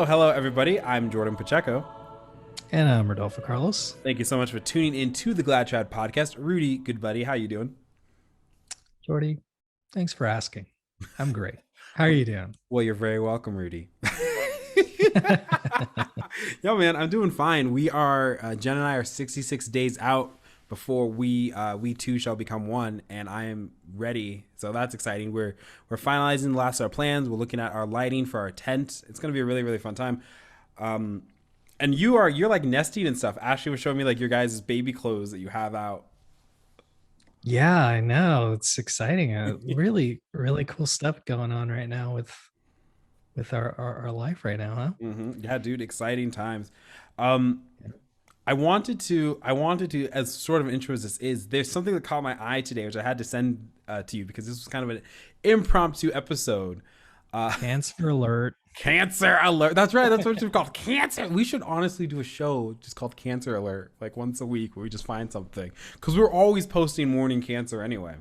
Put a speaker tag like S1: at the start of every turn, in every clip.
S1: Hello, everybody. I'm Jordan Pacheco.
S2: And I'm Rodolfo Carlos.
S1: Thank you so much for tuning in to the Glad Trad podcast. Rudy, good buddy, how you doing?
S2: Jordy, thanks for asking. I'm great. How are you doing?
S1: Well, you're very welcome, Rudy. Yo, man, I'm doing fine. We are Jen and I are 66 days out before we too shall become one, and I am ready. So that's exciting. We're finalizing the last of our plans. We're looking at our lighting for our tent. It's gonna be a really, really fun time. And you're like nesting and stuff. Ashley was showing me like your guys' baby clothes that you have out.
S2: Yeah, I know. It's exciting. Really, really cool stuff going on right now with our life right now, huh?
S1: Yeah, dude, exciting times. Um, I wanted to, as sort of an intro as this is, there's something that caught my eye today, which I had to send to you because this was kind of an impromptu episode.
S2: Cancer alert.
S1: Cancer alert. That's right. That's what it's called. Cancer. We should honestly do a show just called Cancer Alert, like once a week, where we just find something because we're always posting morning cancer anyway.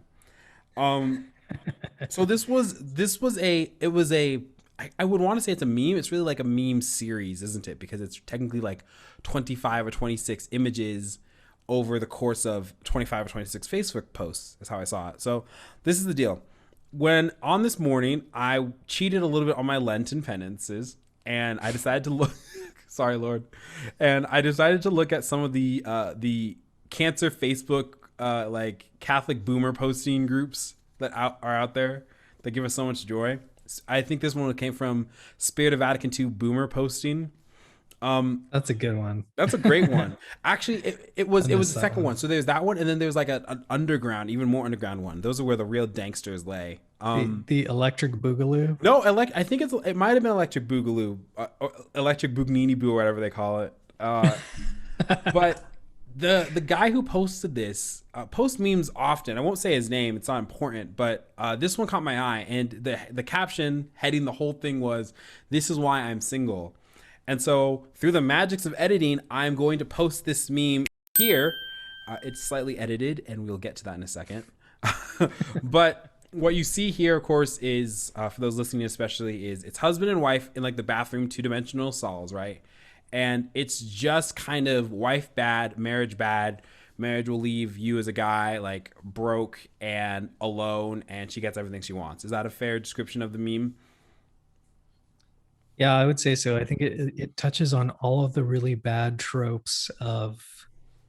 S1: Um, so I would want to say it's a meme. It's really like a meme series, isn't it? Because it's technically like 25 or 26 images over the course of 25 or 26 Facebook posts. Is how I saw it. So this is the deal. When on this morning, I cheated a little bit on my Lenten penances, and I decided to look. Sorry, Lord, and I decided to look at some of the cancer Facebook like Catholic boomer posting groups that are out there that give us so much joy. I think this one came from Spirit of Vatican II boomer posting.
S2: That's a good one.
S1: That's a great one. Actually, it was the second one.
S2: one.
S1: So there's that one, and then there's like an underground, even more underground one. Those are where the real gangsters lay.
S2: The electric boogaloo.
S1: No, I think it might have been Electric Boogaloo, or Electric Boognini Boo, or whatever they call it. But the guy who posted this posts memes often. I won't say his name; it's not important. But this one caught my eye, and the caption heading the whole thing was, "This is why I'm single." And so through the magics of editing, I'm going to post this meme here. It's slightly edited, and we'll get to that in a second. But what you see here, of course, is for those listening especially, is it's husband and wife in like the bathroom, two-dimensional stalls, right? And it's just kind of wife bad, marriage bad. Marriage will leave you as a guy like broke and alone, and she gets everything she wants. Is that a fair description of the meme?
S2: Yeah, I would say so. I think it touches on all of the really bad tropes of,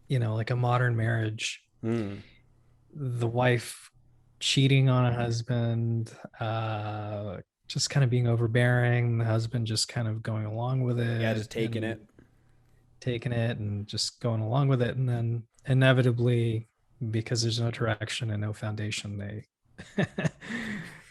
S2: like a modern marriage.
S1: Mm.
S2: The wife cheating on a husband, just kind of being overbearing, the husband just kind of going along with
S1: Yeah,
S2: it
S1: just taking
S2: and
S1: it.
S2: taking it and just going along with it. And then inevitably, because there's no direction and no foundation,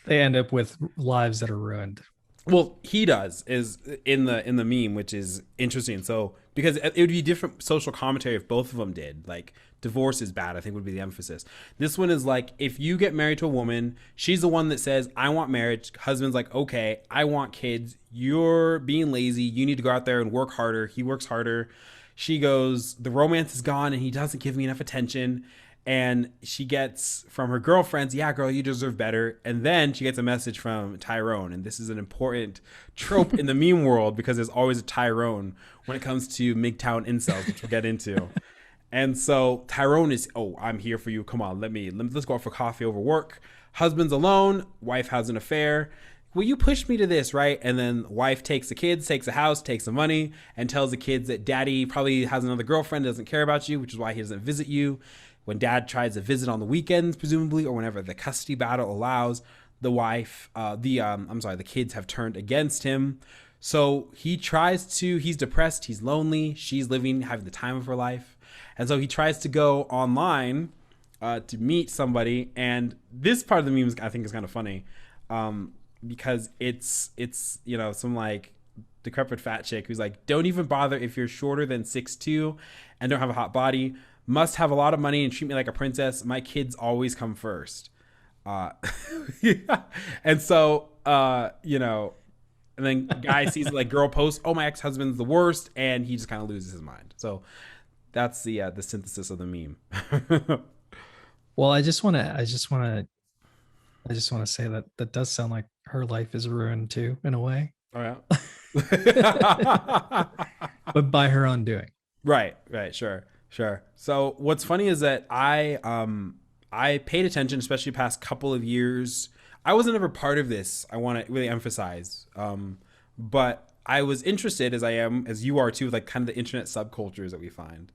S2: they end up with lives that are ruined.
S1: Well, he does is in the meme, which is interesting. So because it would be different social commentary if both of them did. Like divorce is bad, I think would be the emphasis. This one is like if you get married to a woman, she's the one that says, "I want marriage." Husband's like, "Okay, I want kids. You're being lazy. You need to go out there and work harder." He works harder. She goes, "The romance is gone, and he doesn't give me enough attention." And she gets from her girlfriends, "Yeah, girl, you deserve better." And then she gets a message from Tyrone. And this is an important trope in the meme world because there's always a Tyrone when it comes to MGTOW incels, which we'll get into. And so Tyrone is, "Oh, I'm here for you. Come on, let's go out for coffee over work." Husband's alone, wife has an affair. "Will you push me to this, right?" And then wife takes the kids, takes the house, takes the money, and tells the kids that daddy probably has another girlfriend, doesn't care about you, which is why he doesn't visit you. When dad tries to visit on the weekends, presumably, or whenever the custody battle allows, the kids have turned against him. So he's depressed, he's lonely, she's having the time of her life. And so he tries to go online to meet somebody. And this part of the meme, I think, is kind of funny because it's some like decrepit fat chick who's like, "Don't even bother if you're shorter than 6'2" and don't have a hot body. Must have a lot of money and treat me like a princess. My kids always come first." Yeah. And so, and then guy sees it, like girl posts, "Oh, my ex-husband's the worst," and he just kind of loses his mind. So that's the synthesis of the meme.
S2: Well, I just want to say that that does sound like her life is ruined too, in a way.
S1: Oh yeah.
S2: but by her own doing.
S1: Right, sure, sure. So what's funny is that I paid attention, especially the past couple of years. I wasn't ever part of this. I want to really emphasize, but I was interested, as I am, as you are too, like kind of the internet subcultures that we find,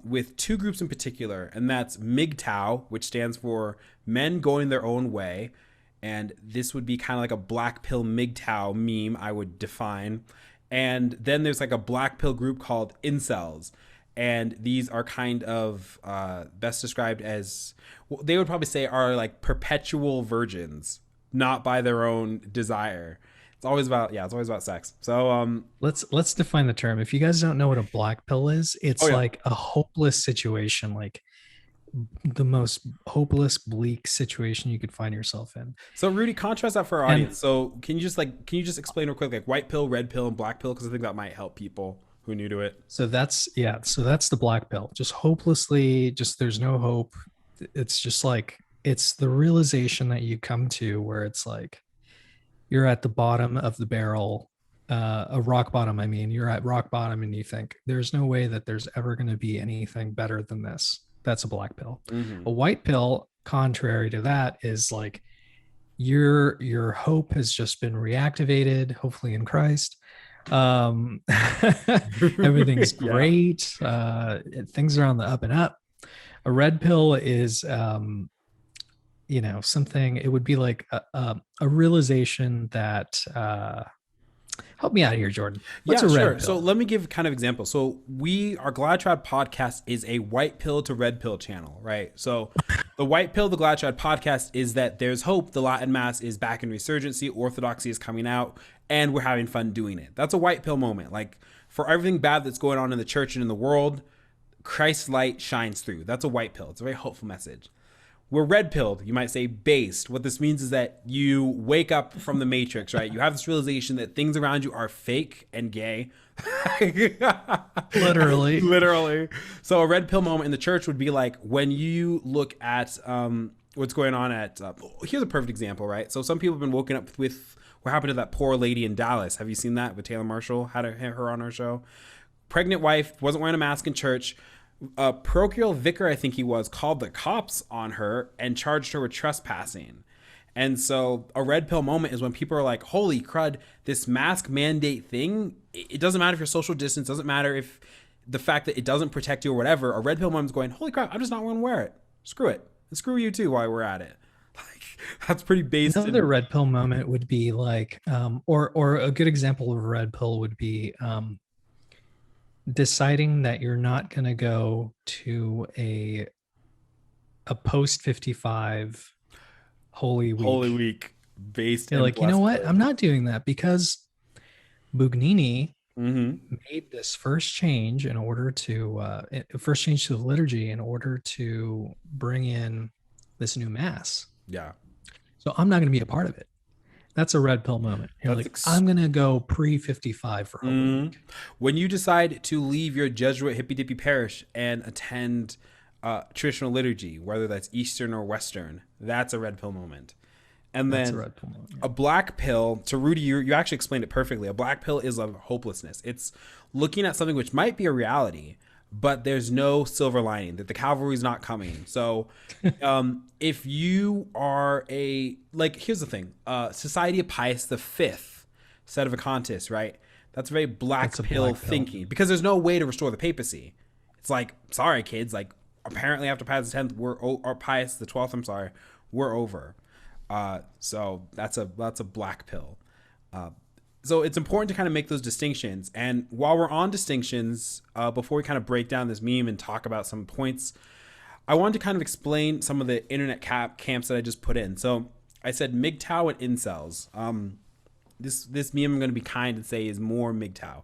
S1: with two groups in particular, and that's MGTOW, which stands for Men Going Their Own Way, and this would be kind of like a black pill MGTOW meme, I would define. And then there's like a black pill group called Incels. And these are kind of best described as, well, they would probably say are like perpetual virgins, not by their own desire. It's always about, yeah, it's always about sex. So
S2: let's define the term. If you guys don't know what a black pill is, it's like a hopeless situation, like the most hopeless, bleak situation you could find yourself in.
S1: So Rudy, contrast that for our audience. So can you just explain real quick, like white pill, red pill, and black pill? Because I think that might help people who are new to it.
S2: So that's the black pill. Just hopelessly, just there's no hope. It's just like, it's the realization that you come to where it's like you're at the bottom of the barrel, a rock bottom. I mean, you're at rock bottom and you think there's no way that there's ever going to be anything better than this. That's a black pill. A white pill, contrary to that, is like your hope has just been reactivated, hopefully in Christ. Everything's great. Things are on the up and up. A red pill is something, it would be like a realization that help me out here, Jordan.
S1: What's a red pill? So let me give kind of example. So our Glad Trad podcast is a white pill to red pill channel, right? So the white pill, the Glad Trad podcast, is that there's hope. The Latin Mass is back in resurgency. Orthodoxy is coming out, and we're having fun doing it. That's a white pill moment. Like, for everything bad that's going on in the church and in the world, Christ's light shines through. That's a white pill. It's a very hopeful message. We're red pilled, you might say based. What this means is that you wake up from the matrix, right? You have this realization that things around you are fake and gay. Literally. So a red pill moment in the church would be like when you look at what's going on at, here's a perfect example, right? So some people have been woken up with what happened to that poor lady in Dallas. Have you seen that with Taylor Marshall? Had her on her show. Pregnant wife, wasn't wearing a mask in church. A parochial vicar, I think he was, called the cops on her and charged her with trespassing. And so a red pill moment is when people are like, holy crud, this mask mandate thing, it doesn't matter if you're social distance, doesn't matter if the fact that it doesn't protect you or whatever. A red pill moment is going, holy crap, I'm just not going to wear it. Screw it. And screw you too while we're at it. Like, that's pretty basic.
S2: Another red pill moment would be like, or a good example of a red pill would be, deciding that you're not going to go to a post 55 Holy Week
S1: based.
S2: You're like, you know what? I'm not doing that because Bugnini made this first change in order to first change to the liturgy in order to bring in this new mass.
S1: Yeah.
S2: So I'm not going to be a part of it. That's a red pill moment. You're like, I'm going to go pre-55 for Holy Week.
S1: When you decide to leave your Jesuit hippy-dippy parish and attend traditional liturgy, whether that's Eastern or Western, that's a red pill moment. And then a black pill, to Rudy, you actually explained it perfectly. A black pill is of hopelessness. It's looking at something which might be a reality, but there's no silver lining, that the cavalry's not coming. So if you are here's the thing, Society of Pius V, Sedevacantists, right? That's very black pill thinking, because there's no way to restore the papacy. It's like, sorry, kids, like apparently after Pius X, or Pius XII, I'm sorry, we're over. So that's a black pill. So it's important to kind of make those distinctions. And while we're on distinctions, before we kind of break down this meme and talk about some points, I wanted to kind of explain some of the internet camps that I just put in. So I said MGTOW and Incels. This meme I'm going to be kind and say is more MGTOW.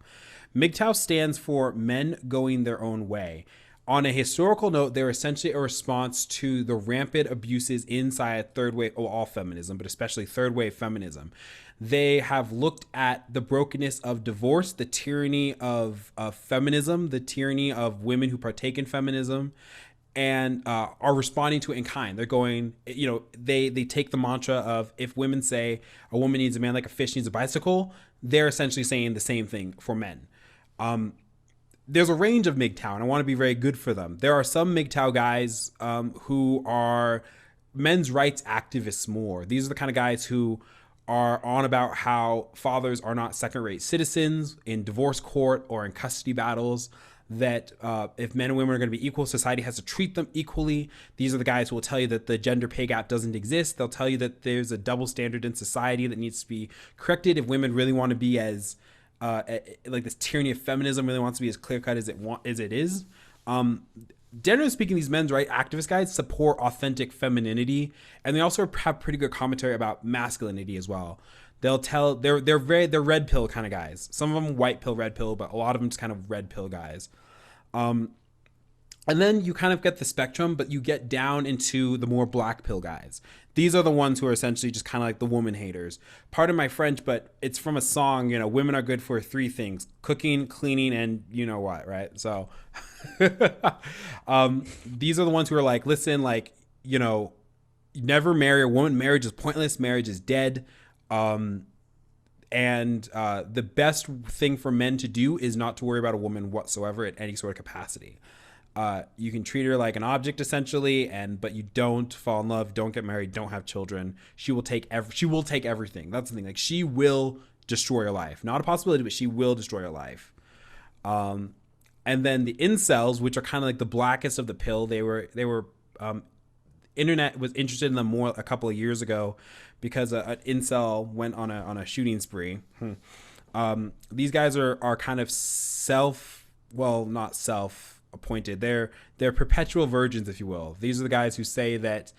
S1: MGTOW stands for Men Going Their Own Way. On a historical note, they're essentially a response to the rampant abuses inside third wave, all feminism, but especially third wave feminism. They have looked at the brokenness of divorce, the tyranny of feminism, the tyranny of women who partake in feminism, and are responding to it in kind. They're going, they take the mantra of, if women say a woman needs a man like a fish needs a bicycle, they're essentially saying the same thing for men. There's a range of MGTOW, and I want to be very good for them. There are some MGTOW guys who are men's rights activists more. These are the kind of guys who are on about how fathers are not second-rate citizens in divorce court or in custody battles, that if men and women are going to be equal, society has to treat them equally. These are the guys who will tell you that the gender pay gap doesn't exist. They'll tell you that there's a double standard in society that needs to be corrected if women really want to be as like this tyranny of feminism really wants to be as clear-cut as it is. Generally speaking, these men's right activist guys support authentic femininity, and they also have pretty good commentary about masculinity as well. They'll tell they're red pill kind of guys. Some of them white pill, red pill, but a lot of them just kind of red pill guys. And then you kind of get the spectrum, but you get down into the more black pill guys. These are the ones who are essentially just kind of like the woman haters. Pardon my French, but it's from a song, women are good for 3 things: cooking, cleaning, and you know what, right? So these are the ones who are like, listen, like, never marry a woman. Marriage is pointless. Marriage is dead. And the best thing for men to do is not to worry about a woman whatsoever at any sort of capacity. You can treat her like an object essentially, but you don't fall in love, don't get married, don't have children. She will take everything. That's the thing. Like, she will destroy your life. Not a possibility, but she will destroy your life. And then the incels, which are kind of like the blackest of the pill, they were internet was interested in them more a couple of years ago because an incel went on a shooting spree. These guys are kind of not self-appointed. They're perpetual virgins, if you will. These are the guys who say that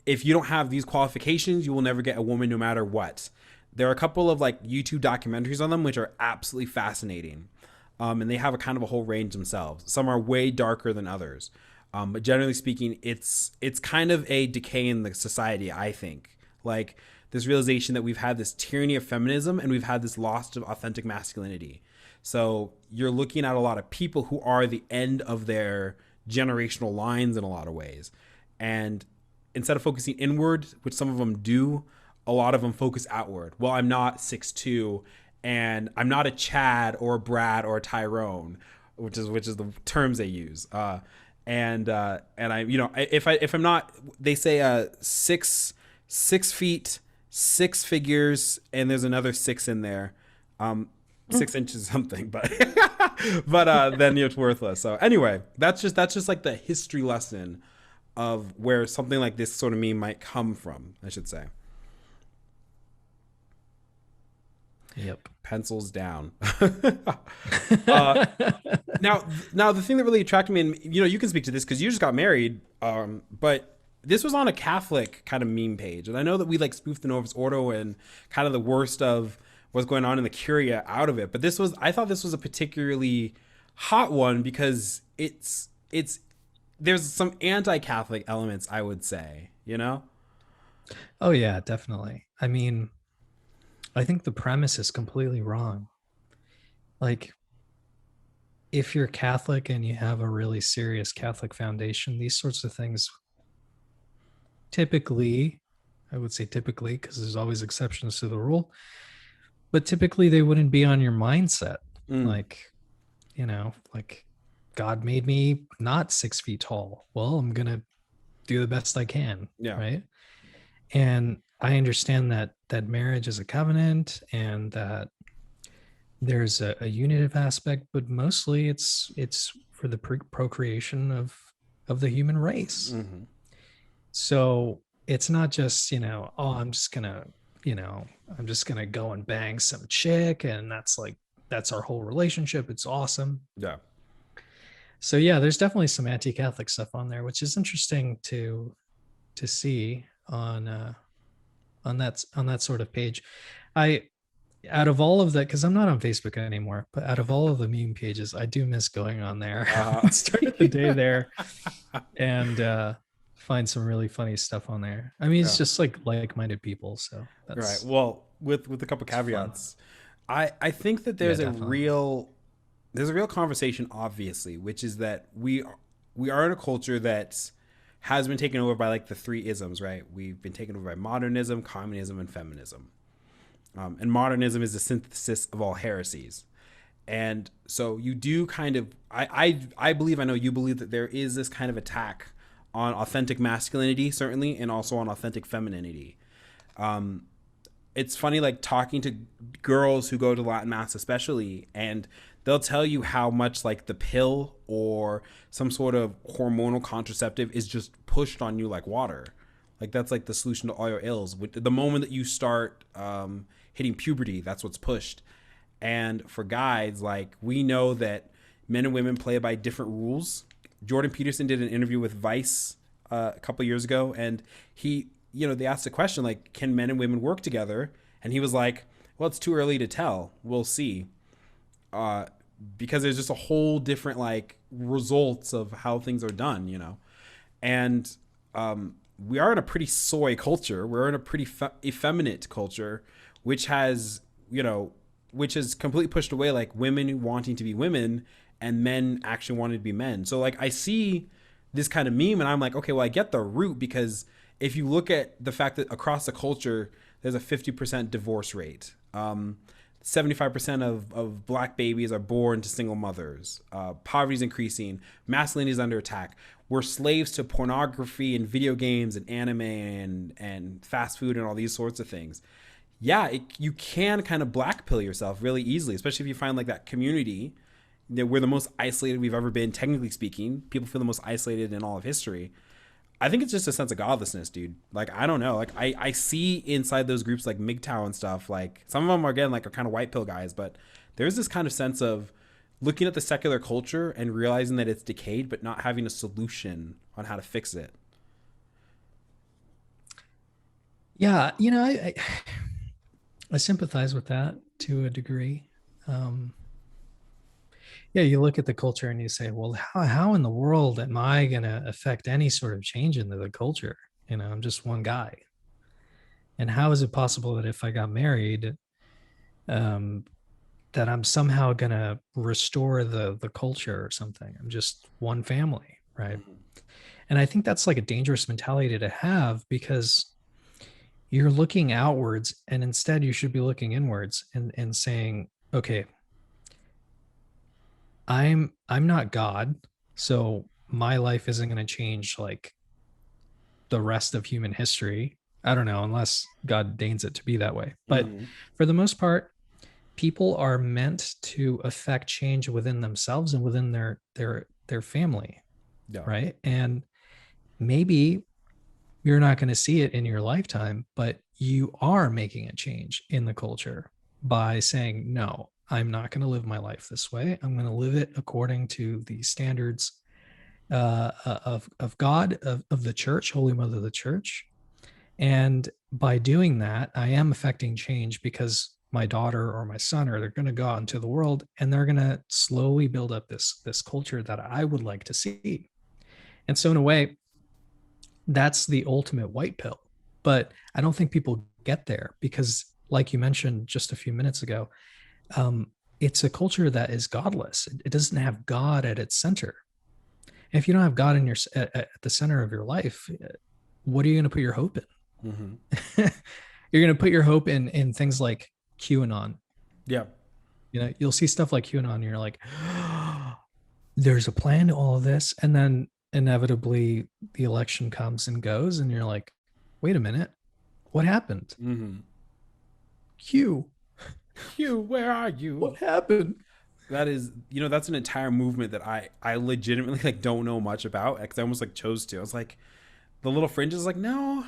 S1: if you don't have these qualifications, you will never get a woman no matter what. There are a couple of like YouTube documentaries on them which are absolutely fascinating. And they have a kind of a whole range themselves. Some are way darker than others. But generally speaking, it's kind of a decay in the society, I think. Like, this realization that we've had this tyranny of feminism and we've had this loss of authentic masculinity. So you're looking at a lot of people who are the end of their generational lines in a lot of ways. And instead of focusing inward, which some of them do, a lot of them focus outward. Well, I'm not 6'2", and I'm not a Chad or a Brad or a Tyrone, which is the terms they use. And I, if I'm not, they say 6 feet, 6 figures, and there's another 6 in there, 6 inches something, but then it's worthless. So anyway, that's just like the history lesson of where something like this sort of meme might come from, I should say.
S2: Yep.
S1: Pencils down. Now the thing that really attracted me, and you can speak to this because you just got married, but this was on a Catholic kind of meme page, and I know that we like spoofed the Novus Ordo and kind of the worst of what's going on in the Curia out of it, but I thought this was a particularly hot one because there's some anti-Catholic elements, I would say,
S2: Oh yeah, definitely. I mean, I think the premise is completely wrong. Like, if you're Catholic and you have a really serious Catholic foundation, these sorts of things typically, I would say typically, because there's always exceptions to the rule, but typically they wouldn't be on your mindset. Like, like, God made me not 6 feet tall. Well, I'm going to do the best I can.
S1: Yeah.
S2: Right. And I understand that marriage is a covenant and that there's a unitive aspect, but mostly it's for the procreation of the human race.
S1: Mm-hmm.
S2: So it's not just, I'm just gonna go and bang some chick and that's our whole relationship. It's awesome.
S1: Yeah.
S2: So yeah, there's definitely some anti-Catholic stuff on there, which is interesting to see on that sort of page. Out of all of that, because I'm not on Facebook anymore, but out of all of the meme pages, I do miss going on there. Start the day there and find some really funny stuff on there. I mean, it's just like-minded people. So that's
S1: right. Well, with a couple caveats, I think that there's a real conversation, obviously, which is that we are in a culture that has been taken over by like the three isms, right? We've been taken over by modernism, communism, and feminism. And modernism is the synthesis of all heresies. And so you do kind of, I believe, I know you believe that there is this kind of attack on authentic masculinity, certainly, and also on authentic femininity. It's funny, like talking to girls who go to Latin Mass, especially, and they'll tell you how much like the pill or some sort of hormonal contraceptive is just pushed on you like water. Like that's like the solution to all your ills. The moment that you start hitting puberty, that's what's pushed. And for guys, like we know that men and women play by different rules. Jordan Peterson did an interview with Vice a couple years ago, and he, they asked the question like, can men and women work together? And he was like, well, it's too early to tell. We'll see. Because there's just a whole different like results of how things are done, and we are in a pretty soy culture. We're in a pretty effeminate culture, which has completely pushed away like women wanting to be women and men actually wanting to be men. So like I see this kind of meme and I'm like, okay, well I get the root, because if you look at the fact that across the culture there's a 50% divorce rate. 75% of black babies are born to single mothers. Poverty is increasing. Masculinity is under attack. We're slaves to pornography and video games and anime and fast food and all these sorts of things. Yeah, you can kind of black pill yourself really easily, especially if you find like that community. We're the most isolated we've ever been, technically speaking. People feel the most isolated in all of history. I think it's just a sense of godlessness, dude. Like, I don't know. Like, I see inside those groups like MGTOW and stuff, like some of them are, again, like are kind of white pill guys, but there's this kind of sense of looking at the secular culture and realizing that it's decayed, but not having a solution on how to fix it.
S2: Yeah, I sympathize with that to a degree. Yeah, you look at the culture and you say, well, how in the world am I going to affect any sort of change into the culture? I'm just one guy. And how is it possible that if I got married, that I'm somehow going to restore the culture or something? I'm just one family, right? Mm-hmm. And I think that's like a dangerous mentality to have, because you're looking outwards, and instead you should be looking inwards and saying, okay, I'm not God, so my life isn't going to change like the rest of human history. I don't know, unless God deigns it to be that way. But for the most part, people are meant to affect change within themselves and within their family, right? And maybe you're not going to see it in your lifetime, but you are making a change in the culture by saying, no, I'm not going to live my life this way. I'm going to live it according to the standards of God, of the church, Holy Mother of the Church. And by doing that, I am affecting change, because my daughter or my son, they're going to go out into the world and they're going to slowly build up this culture that I would like to see. And so in a way, that's the ultimate white pill. But I don't think people get there, because like you mentioned just a few minutes ago, it's a culture that is godless. It doesn't have God at its center. And if you don't have God in at the center of your life, what are you going to put your hope in? Mm-hmm. You're going to put your hope in things like QAnon.
S1: Yeah.
S2: You'll see stuff like QAnon and you're like, oh, there's a plan to all of this. And then inevitably the election comes and goes and you're like, wait a minute, what happened?
S1: Mm-hmm.
S2: Q,
S1: where are you?
S2: What happened?
S1: That is, that's an entire movement that I legitimately like don't know much about, because I almost like chose to. I was like, the little fringe is like, no,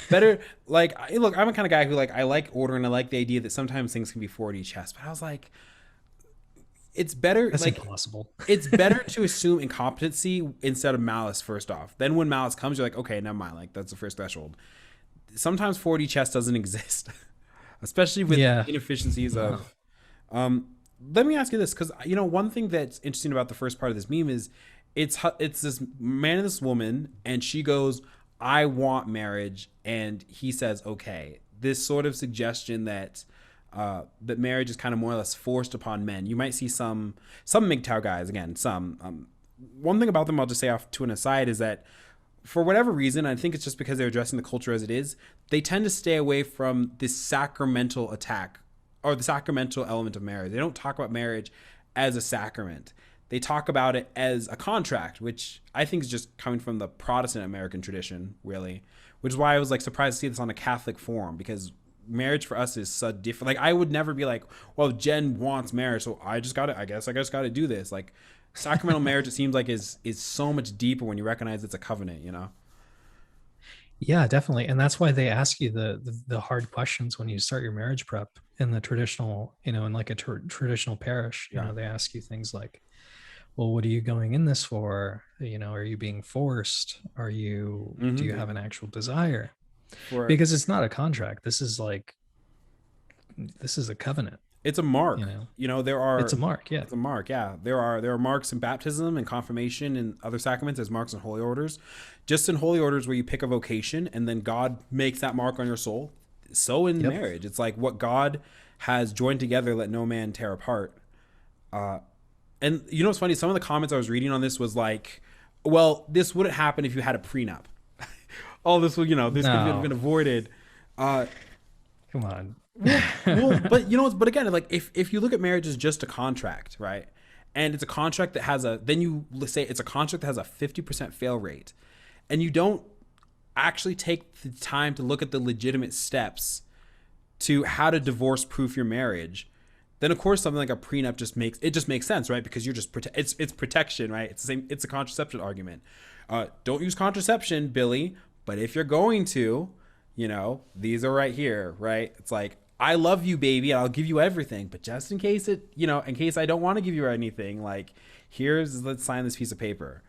S1: better. Like, look, I'm a kind of guy who like, I like order and I like the idea that sometimes things can be 4D chess, but I was like, it's better.
S2: That's
S1: like
S2: impossible.
S1: It's better to assume incompetency instead of malice first off. Then when malice comes, you're like, okay, never mind. Like, that's the first threshold. Sometimes 4D chess doesn't exist, especially with inefficiencies of. Let me ask you this, because one thing that's interesting about the first part of this meme is it's this man and this woman, and she goes, I want marriage, and he says okay. This sort of suggestion that that marriage is kind of more or less forced upon men. You might see some MGTOW guys, again, some one thing about them I'll just say off to an aside is that for whatever reason, I think it's just because they're addressing the culture as it is, they tend to stay away from this sacramental attack or the sacramental element of marriage. They don't talk about marriage as a sacrament. They talk about it as a contract, which I think is just coming from the Protestant American tradition, really, which is why I was like surprised to see this on a Catholic forum, because marriage for us is so different. Like, I would never be like, well, Jen wants marriage, so I guess I just got to do this. Like, sacramental marriage, it seems like is so much deeper when you recognize it's a covenant, you know?
S2: Yeah, definitely. And that's why they ask you the hard questions when you start your marriage prep in the traditional, in like a traditional parish.
S1: Yeah.
S2: They ask you things like, well, what are you going in this for? Are you being forced? Do you have an actual desire? Because it's not a contract. This is a covenant.
S1: It's a mark.
S2: It's a mark. Yeah.
S1: It's a mark. Yeah. There are marks in baptism and confirmation and other sacraments. There's marks in holy orders. Just in holy orders where you pick a vocation and then God makes that mark on your soul. So in marriage, it's like what God has joined together, let no man tear apart. And what's funny? Some of the comments I was reading on this was like, well, this wouldn't happen if you had a prenup. Oh, this would, this could have been avoided.
S2: Come on.
S1: But again, like if you look at marriage as just a contract, right? And it's a contract that has let's say it's a contract that has a 50% fail rate, and you don't actually take the time to look at the legitimate steps to how to divorce proof your marriage, then of course something like a prenup just makes sense, right? Because you're just it's protection, right? It's a contraception argument. Don't use contraception, Billy, but if you're going to, these are right here, right? It's like, I love you, baby, and I'll give you everything, but just in case in case I don't want to give you anything, like, let's sign this piece of paper.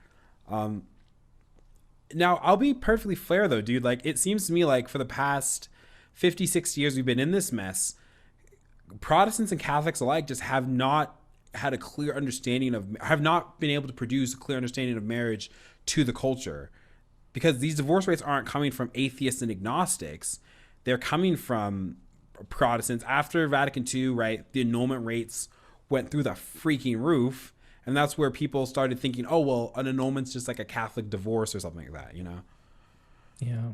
S1: Now, I'll be perfectly fair though, dude. Like, it seems to me like for the past 50, 60 years we've been in this mess, Protestants and Catholics alike just have not had a clear understanding have not been able to produce a clear understanding of marriage to the culture, because these divorce rates aren't coming from atheists and agnostics. They're coming from Protestants. After Vatican II, right, the annulment rates went through the freaking roof. And that's where people started thinking, oh, well, an annulment's just like a Catholic divorce or something like that,
S2: Yeah.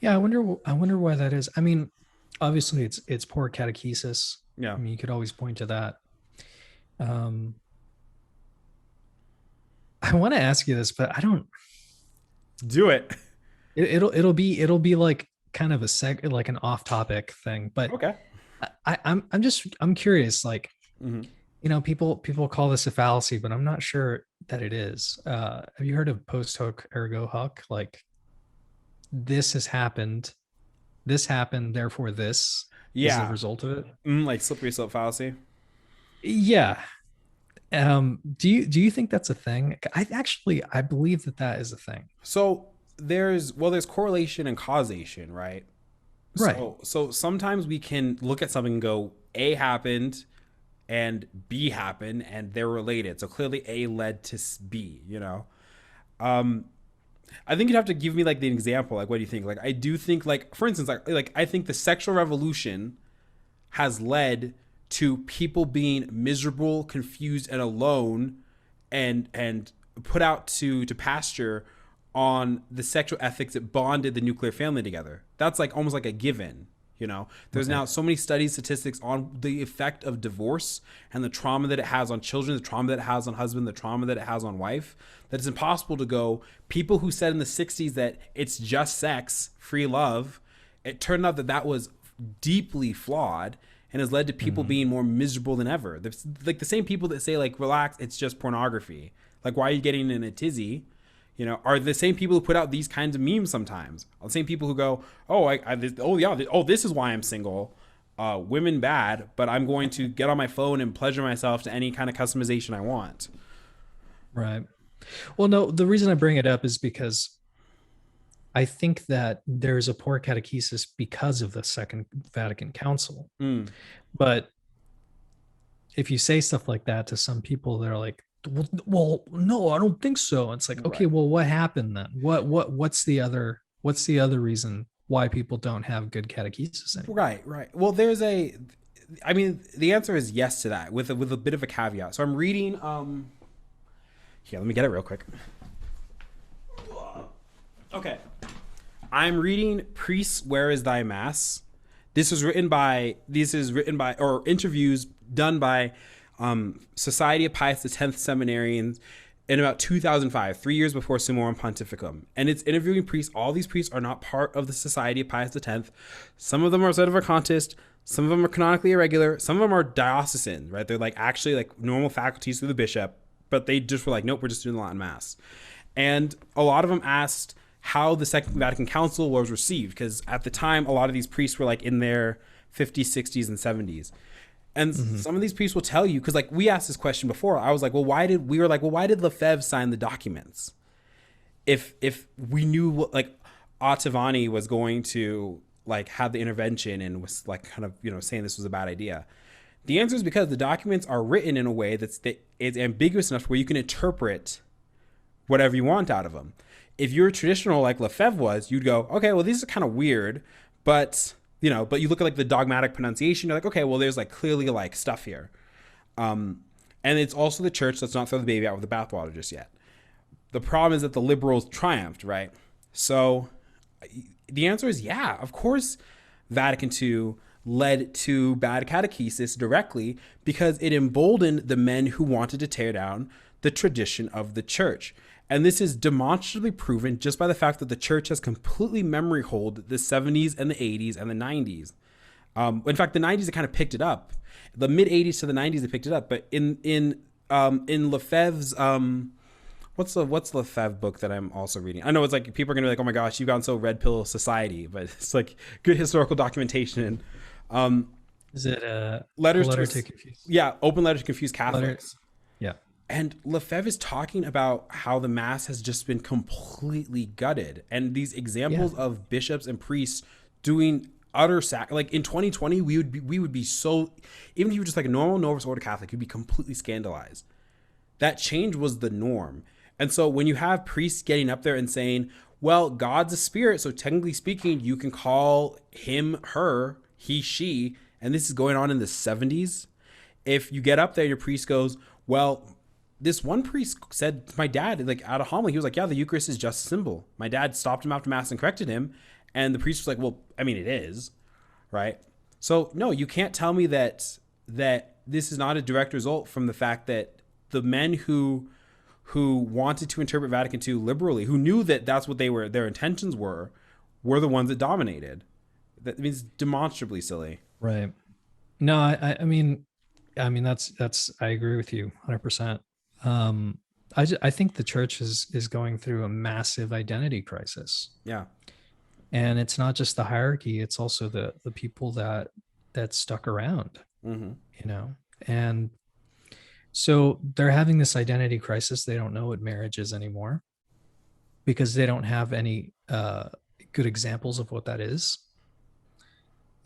S2: Yeah, I wonder why that is. I mean, obviously it's poor catechesis.
S1: Yeah.
S2: I mean, you could always point to that. I want to ask you this, but I don't
S1: do it.
S2: It'll be like kind of like an off topic thing, but
S1: okay.
S2: I'm curious, like,
S1: mm-hmm.
S2: People call this a fallacy, but I'm not sure that it is. Have you heard of post hoc ergo hoc? Like, this happened, therefore this is the result of it.
S1: Like slippery slope fallacy.
S2: Yeah. Do you think that's a thing? I believe that is a thing.
S1: So there's correlation and causation, right?
S2: Right.
S1: So sometimes we can look at something and go, A happened and B happened and they're related. So clearly A led to B, I think you'd have to give me like the example. Like, what do you think? Like, I do think, like, for instance, like I think the sexual revolution has led to people being miserable, confused, and alone, and put out to pasture on the sexual ethics that bonded the nuclear family together. That's like almost like a given. There's now so many studies, statistics on the effect of divorce and the trauma that it has on children, the trauma that it has on husband, the trauma that it has on wife, that it's impossible to go, people who said in the 60s that it's just sex, free love, it turned out that was deeply flawed and has led to people being more miserable than ever. Like the same people that say, like, relax, it's just pornography. Like, why are you getting in a tizzy? Are the same people who put out these kinds of memes sometimes. Are the same people who go, this is why I'm single. Women bad, but I'm going to get on my phone and pleasure myself to any kind of customization I want.
S2: Right. Well, no, the reason I bring it up is because I think that there's a poor catechesis because of the Second Vatican Council. But if you say stuff like that to some people, they're like, well, no, I don't think so. It's like, okay, well, what happened then? What's the other reason why people don't have good catechesis anymore?
S1: Right. Well, the answer is yes to that with a bit of a caveat. So I'm reading, Here, let me get it real quick. Okay. I'm reading Priests, Where is Thy Mass? This is written by, or interviews done by Society of Pius X seminarians in about 2005, 3 years before Summorum Pontificum. And it's interviewing priests. All these priests are not part of the Society of Pius X. Some of them are sedevacantists. Some of them are canonically irregular. Some of them are diocesan, right? They're like actually like normal faculties through the bishop, but they just were like, nope, we're just doing the Latin Mass. And a lot of them asked how the Second Vatican Council was received, because at the time, a lot of these priests were like in their 50s, 60s, and 70s. And some of these priests will tell you, because like we asked this question before, I was like, well, why did Lefebvre sign the documents? If we knew like Ottavani was going to like have the intervention and was like kind of, you know, saying this was a bad idea. The answer is because the documents are written in a way that is ambiguous enough where you can interpret whatever you want out of them. If you're traditional like Lefebvre was, you'd go, okay, well, these are kind of weird, but you know, but you look at like the dogmatic pronunciation, you're like, okay, well, there's like clearly like stuff here. And it's also the church. Let's not throw the baby out with the bathwater just yet. The problem is that the liberals triumphed, right? So the answer is, yeah, of course, Vatican II led to bad catechesis directly because it emboldened the men who wanted to tear down the tradition of the church. And this is demonstrably proven just by the fact that the church has completely memory holed the 70s and the 80s and the 90s. In fact, the 90s, it kind of picked it up. The mid 80s to the 90s, it picked it up. But in Lefebvre's, what's Lefebvre book that I'm also reading? I know it's like people are gonna be like, oh my gosh, you've gone so red pill society, but it's like good historical documentation.
S2: Is it a
S1: letter
S2: to confuse?
S1: Yeah, open letter to confuse Catholics.
S2: Yeah.
S1: And Lefebvre is talking about how the Mass has just been completely gutted. And these examples of bishops and priests doing utter like in 2020, we would be so, even if you were just like a normal Novus Ordo Catholic, you'd be completely scandalized. That change was the norm. And so when you have priests getting up there and saying, well, God's a spirit, so technically speaking, you can call him, her, he, she, and this is going on in the 70s. If you get up there, your priest goes, well, this one priest said to my dad, like at a homily, he was like, yeah, the Eucharist is just a symbol. My dad stopped him after Mass and corrected him. And the priest was like, well, I mean, it is, right? So no, you can't tell me that this is not a direct result from the fact that the men who wanted to interpret Vatican II liberally, who knew that that's what their intentions were the ones that dominated. That means demonstrably silly.
S2: Right. No, I mean, that's I agree with you 100%. I think the church is going through a massive identity crisis.
S1: Yeah.
S2: And it's not just the hierarchy, it's also the people that stuck around, you know? And so they're having this identity crisis. They don't know what marriage is anymore because they don't have any good examples of what that is.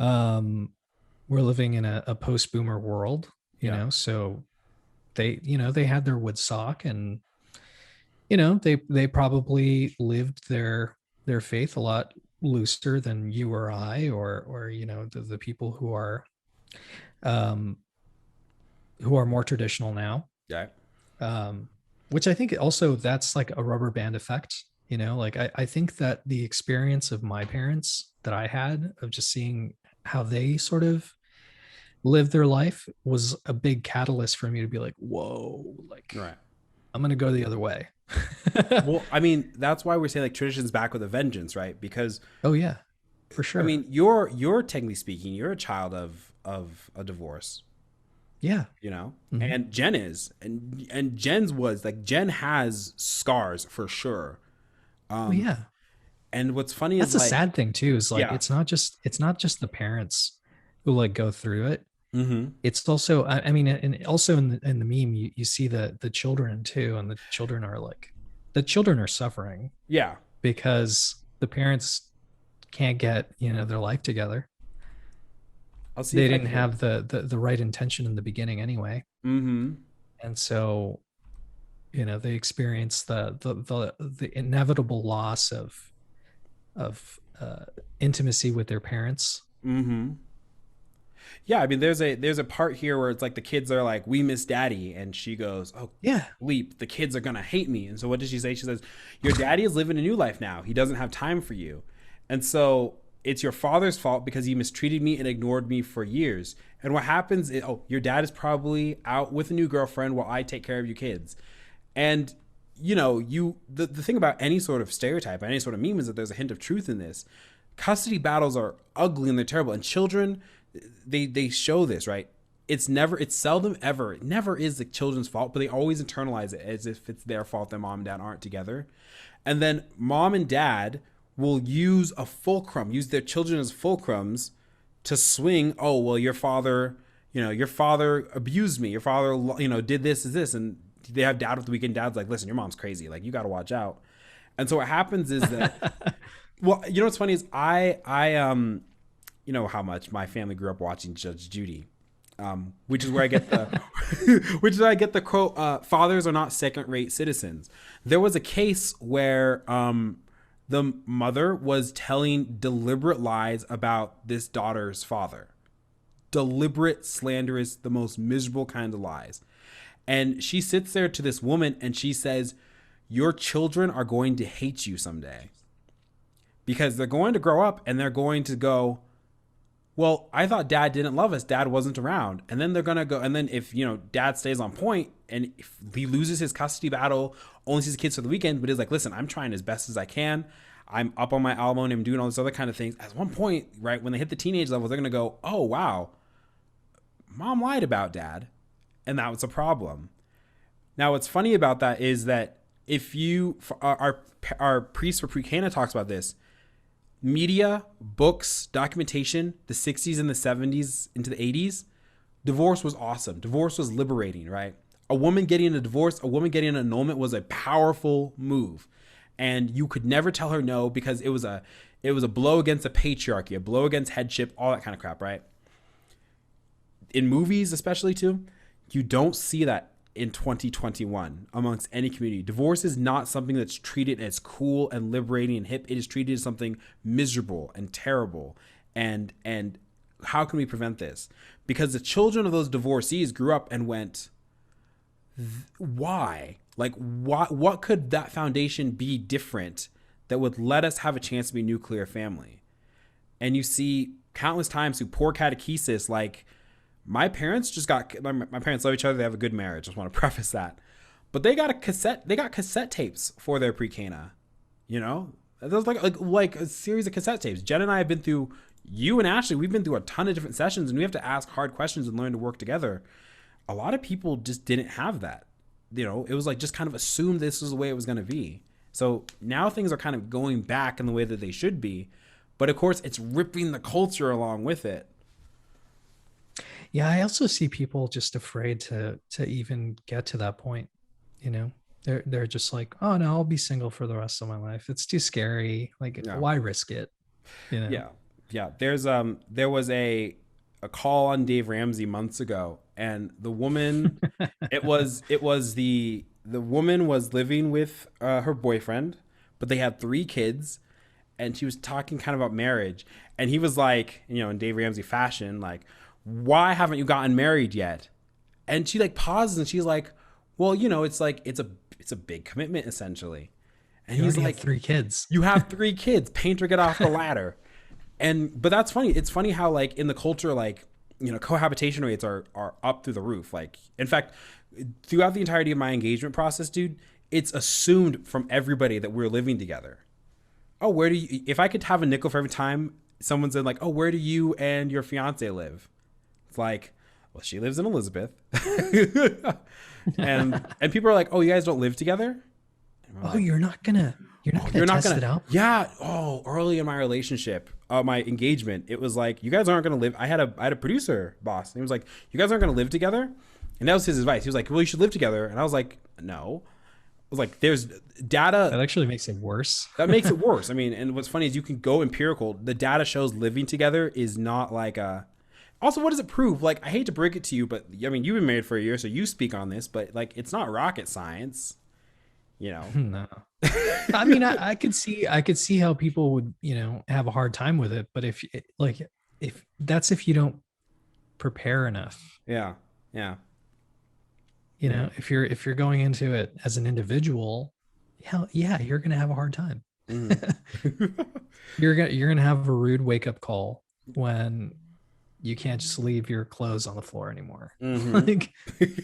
S2: We're living in a post-boomer world, you know, so they had their Woodstock and, you know, they probably lived their faith a lot looser than you or I, or, you know, the people who are more traditional now.
S1: Yeah.
S2: Which I think also that's like a rubber band effect, you know, like I think that the experience of my parents that I had of just seeing how they sort of live their life was a big catalyst for me to be like, whoa, like
S1: right.
S2: I'm going to go the other way.
S1: Well, I mean, that's why we're saying like tradition's back with a vengeance, right? Because
S2: oh yeah, for sure.
S1: I mean, you're technically speaking, you're a child of a divorce.
S2: Yeah.
S1: You know, and Jen is, and Jen's was like, Jen has scars for sure.
S2: Oh yeah.
S1: And what's funny
S2: that's
S1: is
S2: a
S1: like,
S2: sad thing too, is like, it's not just the parents who like go through it. It's also, I mean, and also in the meme, you see the children too. And the children are suffering.
S1: Yeah.
S2: Because the parents can't get, you know, their life together. They didn't have the right intention in the beginning anyway. And so, you know, they experience the inevitable loss of intimacy with their parents.
S1: Yeah, I mean, there's a part here where it's like the kids are like, "We miss daddy," and she goes, "Oh,
S2: Yeah.
S1: leap! The kids are gonna hate me." And so what does she say? She says, "Your daddy is living a new life now. He doesn't have time for you, and so it's your father's fault because he mistreated me and ignored me for years." And what happens is, oh, your dad is probably out with a new girlfriend while I take care of your kids, and the thing about any sort of stereotype, any sort of meme, is that there's a hint of truth in this. Custody battles are ugly and they're terrible, and children, they show this, right? It's seldom ever, it never is the children's fault, but they always internalize it as if it's their fault that mom and dad aren't together. And then mom and dad will use their children as fulcrums to swing. Oh, well, your father abused me, your father did this is this, and they have dad with the weekend. Dad's like, listen, your mom's crazy, like, you got to watch out. And so what happens is that well, what's funny is you know how much my family grew up watching Judge Judy, which is where I get the which is where I get the quote, fathers are not second-rate citizens. There was a case where the mother was telling deliberate lies about this daughter's father. Deliberate, slanderous, the most miserable kind of lies. And she sits there to this woman and she says, your children are going to hate you someday. Because they're going to grow up and they're going to go, well, I thought dad didn't love us. Dad wasn't around. And then they're going to go. And then if, dad stays on point and if he loses his custody battle, only sees the kids for the weekend, but is like, listen, I'm trying as best as I can. I'm up on my alimony. I'm doing all this other kind of things. At one point, right, when they hit the teenage level, they're going to go, oh, wow, mom lied about dad. And that was a problem. Now, what's funny about that is that if our priest for pre-Cana talks about this, media, books, documentation, the 60s and the 70s into the 80s, divorce was awesome. Divorce was liberating, right? A woman getting a divorce, a woman getting an annulment was a powerful move. And you could never tell her no because it was a blow against the patriarchy, a blow against headship, all that kind of crap, right? In movies, especially too, you don't see that in 2021 amongst any community. Divorce is not something that's treated as cool and liberating and hip. It is treated as something miserable and terrible. And how can we prevent this? Because the children of those divorcees grew up and went, why? Like, what could that foundation be different that would let us have a chance to be a nuclear family? And you see countless times through poor catechesis, like, my parents love each other. They have a good marriage. Just want to preface that. But they got cassette tapes for their pre-Cana. That was like a series of cassette tapes. Jen and I have been through, you and Ashley, we've been through a ton of different sessions and we have to ask hard questions and learn to work together. A lot of people just didn't have that. It was like just kind of assumed this was the way it was going to be. So now things are kind of going back in the way that they should be. But of course, it's ripping the culture along with it.
S2: Yeah, I also see people just afraid to even get to that point. They're just like, oh no, I'll be single for the rest of my life. It's too scary. Like, yeah. Why risk it?
S1: Yeah. There was a call on Dave Ramsey months ago, and the woman, it was the woman was living with her boyfriend, but they had 3 kids, and she was talking kind of about marriage, and he was like, in Dave Ramsey fashion, like, why haven't you gotten married yet? And she like pauses and she's like, well, it's like, it's a big commitment essentially. And he's like,
S2: 3 kids.
S1: You have 3 kids, paint or get off the ladder. But that's funny. It's funny how like in the culture, like, cohabitation rates are up through the roof. Like, in fact, throughout the entirety of my engagement process, dude, it's assumed from everybody that we're living together. Oh, if I could have a nickel for every time someone said like, oh, where do you and your fiance live? It's like, well, she lives in Elizabeth. and people are like, oh, you guys don't live together?
S2: Oh, like, you're not gonna test it out?
S1: Yeah. Oh, early in my relationship, my engagement, it was like, you guys aren't gonna live. I had a producer boss, and he was like, you guys aren't gonna live together? And that was his advice. He was like, well, you should live together. And I was like, no. I was like, there's data.
S2: That actually makes it worse.
S1: That makes it worse. I mean, and what's funny is you can go empirical. The data shows living together is not like a... Also, what does it prove? Like, I hate to break it to you, but I mean, you've been married for a year, so you speak on this, but like, it's not rocket science,
S2: No. I mean, I could see how people would, have a hard time with it. But if you don't prepare enough.
S1: Yeah. Yeah.
S2: You
S1: Yeah.
S2: know, if you're going into it as an individual, hell yeah, you're gonna have a hard time.
S1: Mhm.
S2: You're gonna have a rude wake up call when you can't just leave your clothes on the floor anymore.
S1: Mhm.
S2: Like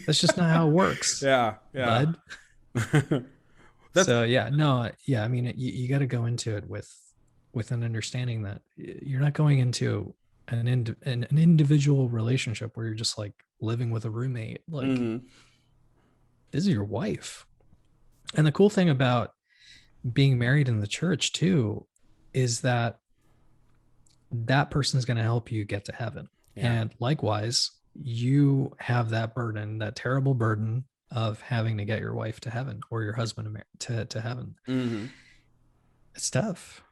S2: that's just not how it works,
S1: Yeah. Yeah.
S2: bud.
S1: That's
S2: So yeah, no, yeah. I mean, you got to go into it with an understanding that you're not going into an individual relationship where you're just like living with a roommate. Like
S1: mhm.
S2: this is your wife. And the cool thing about being married in the church too is that that person is going to help you get to heaven.
S1: Yeah.
S2: And likewise, you have that burden, that terrible burden of having to get your wife to heaven or your husband to heaven.
S1: Mhm.
S2: It's tough.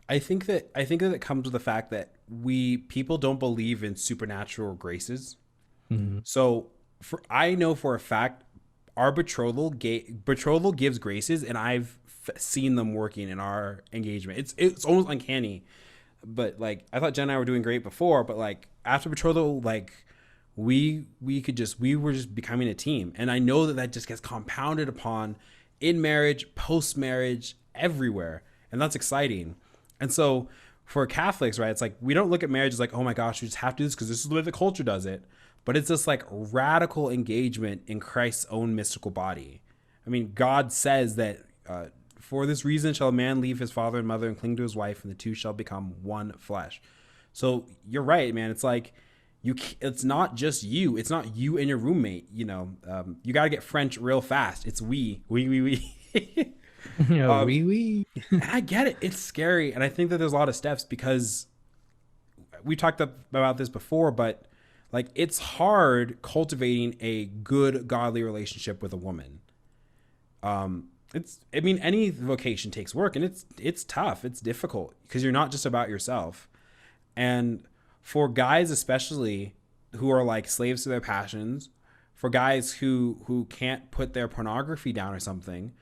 S1: I think that it comes with the fact that we people don't believe in supernatural graces.
S2: Mm-hmm.
S1: So I know for a fact our betrothal gives graces, and I've seen them working in our engagement. It's almost uncanny, but like I thought Jen and I were doing great before, but like after betrothal, like we were just becoming a team, and I know that just gets compounded upon in marriage, post marriage, everywhere, and that's exciting. And so for Catholics, right, it's like we don't look at marriage as like, oh my gosh, we just have to do this because this is the way the culture does it. But it's this like radical engagement in Christ's own mystical body. I mean, God says that for this reason shall a man leave his father and mother and cling to his wife, and the two shall become one flesh. So you're right, man. It's like it's not just you. It's not you and your roommate. You got to get French real fast. It's we.
S2: Yeah, we.
S1: And I get it. It's scary. And I think that there's a lot of steps because we talked about this before, but like it's hard cultivating a good godly relationship with a woman. I mean, any vocation takes work, and it's tough. It's difficult because you're not just about yourself. And for guys especially who are like slaves to their passions, for guys who can't put their pornography down or something,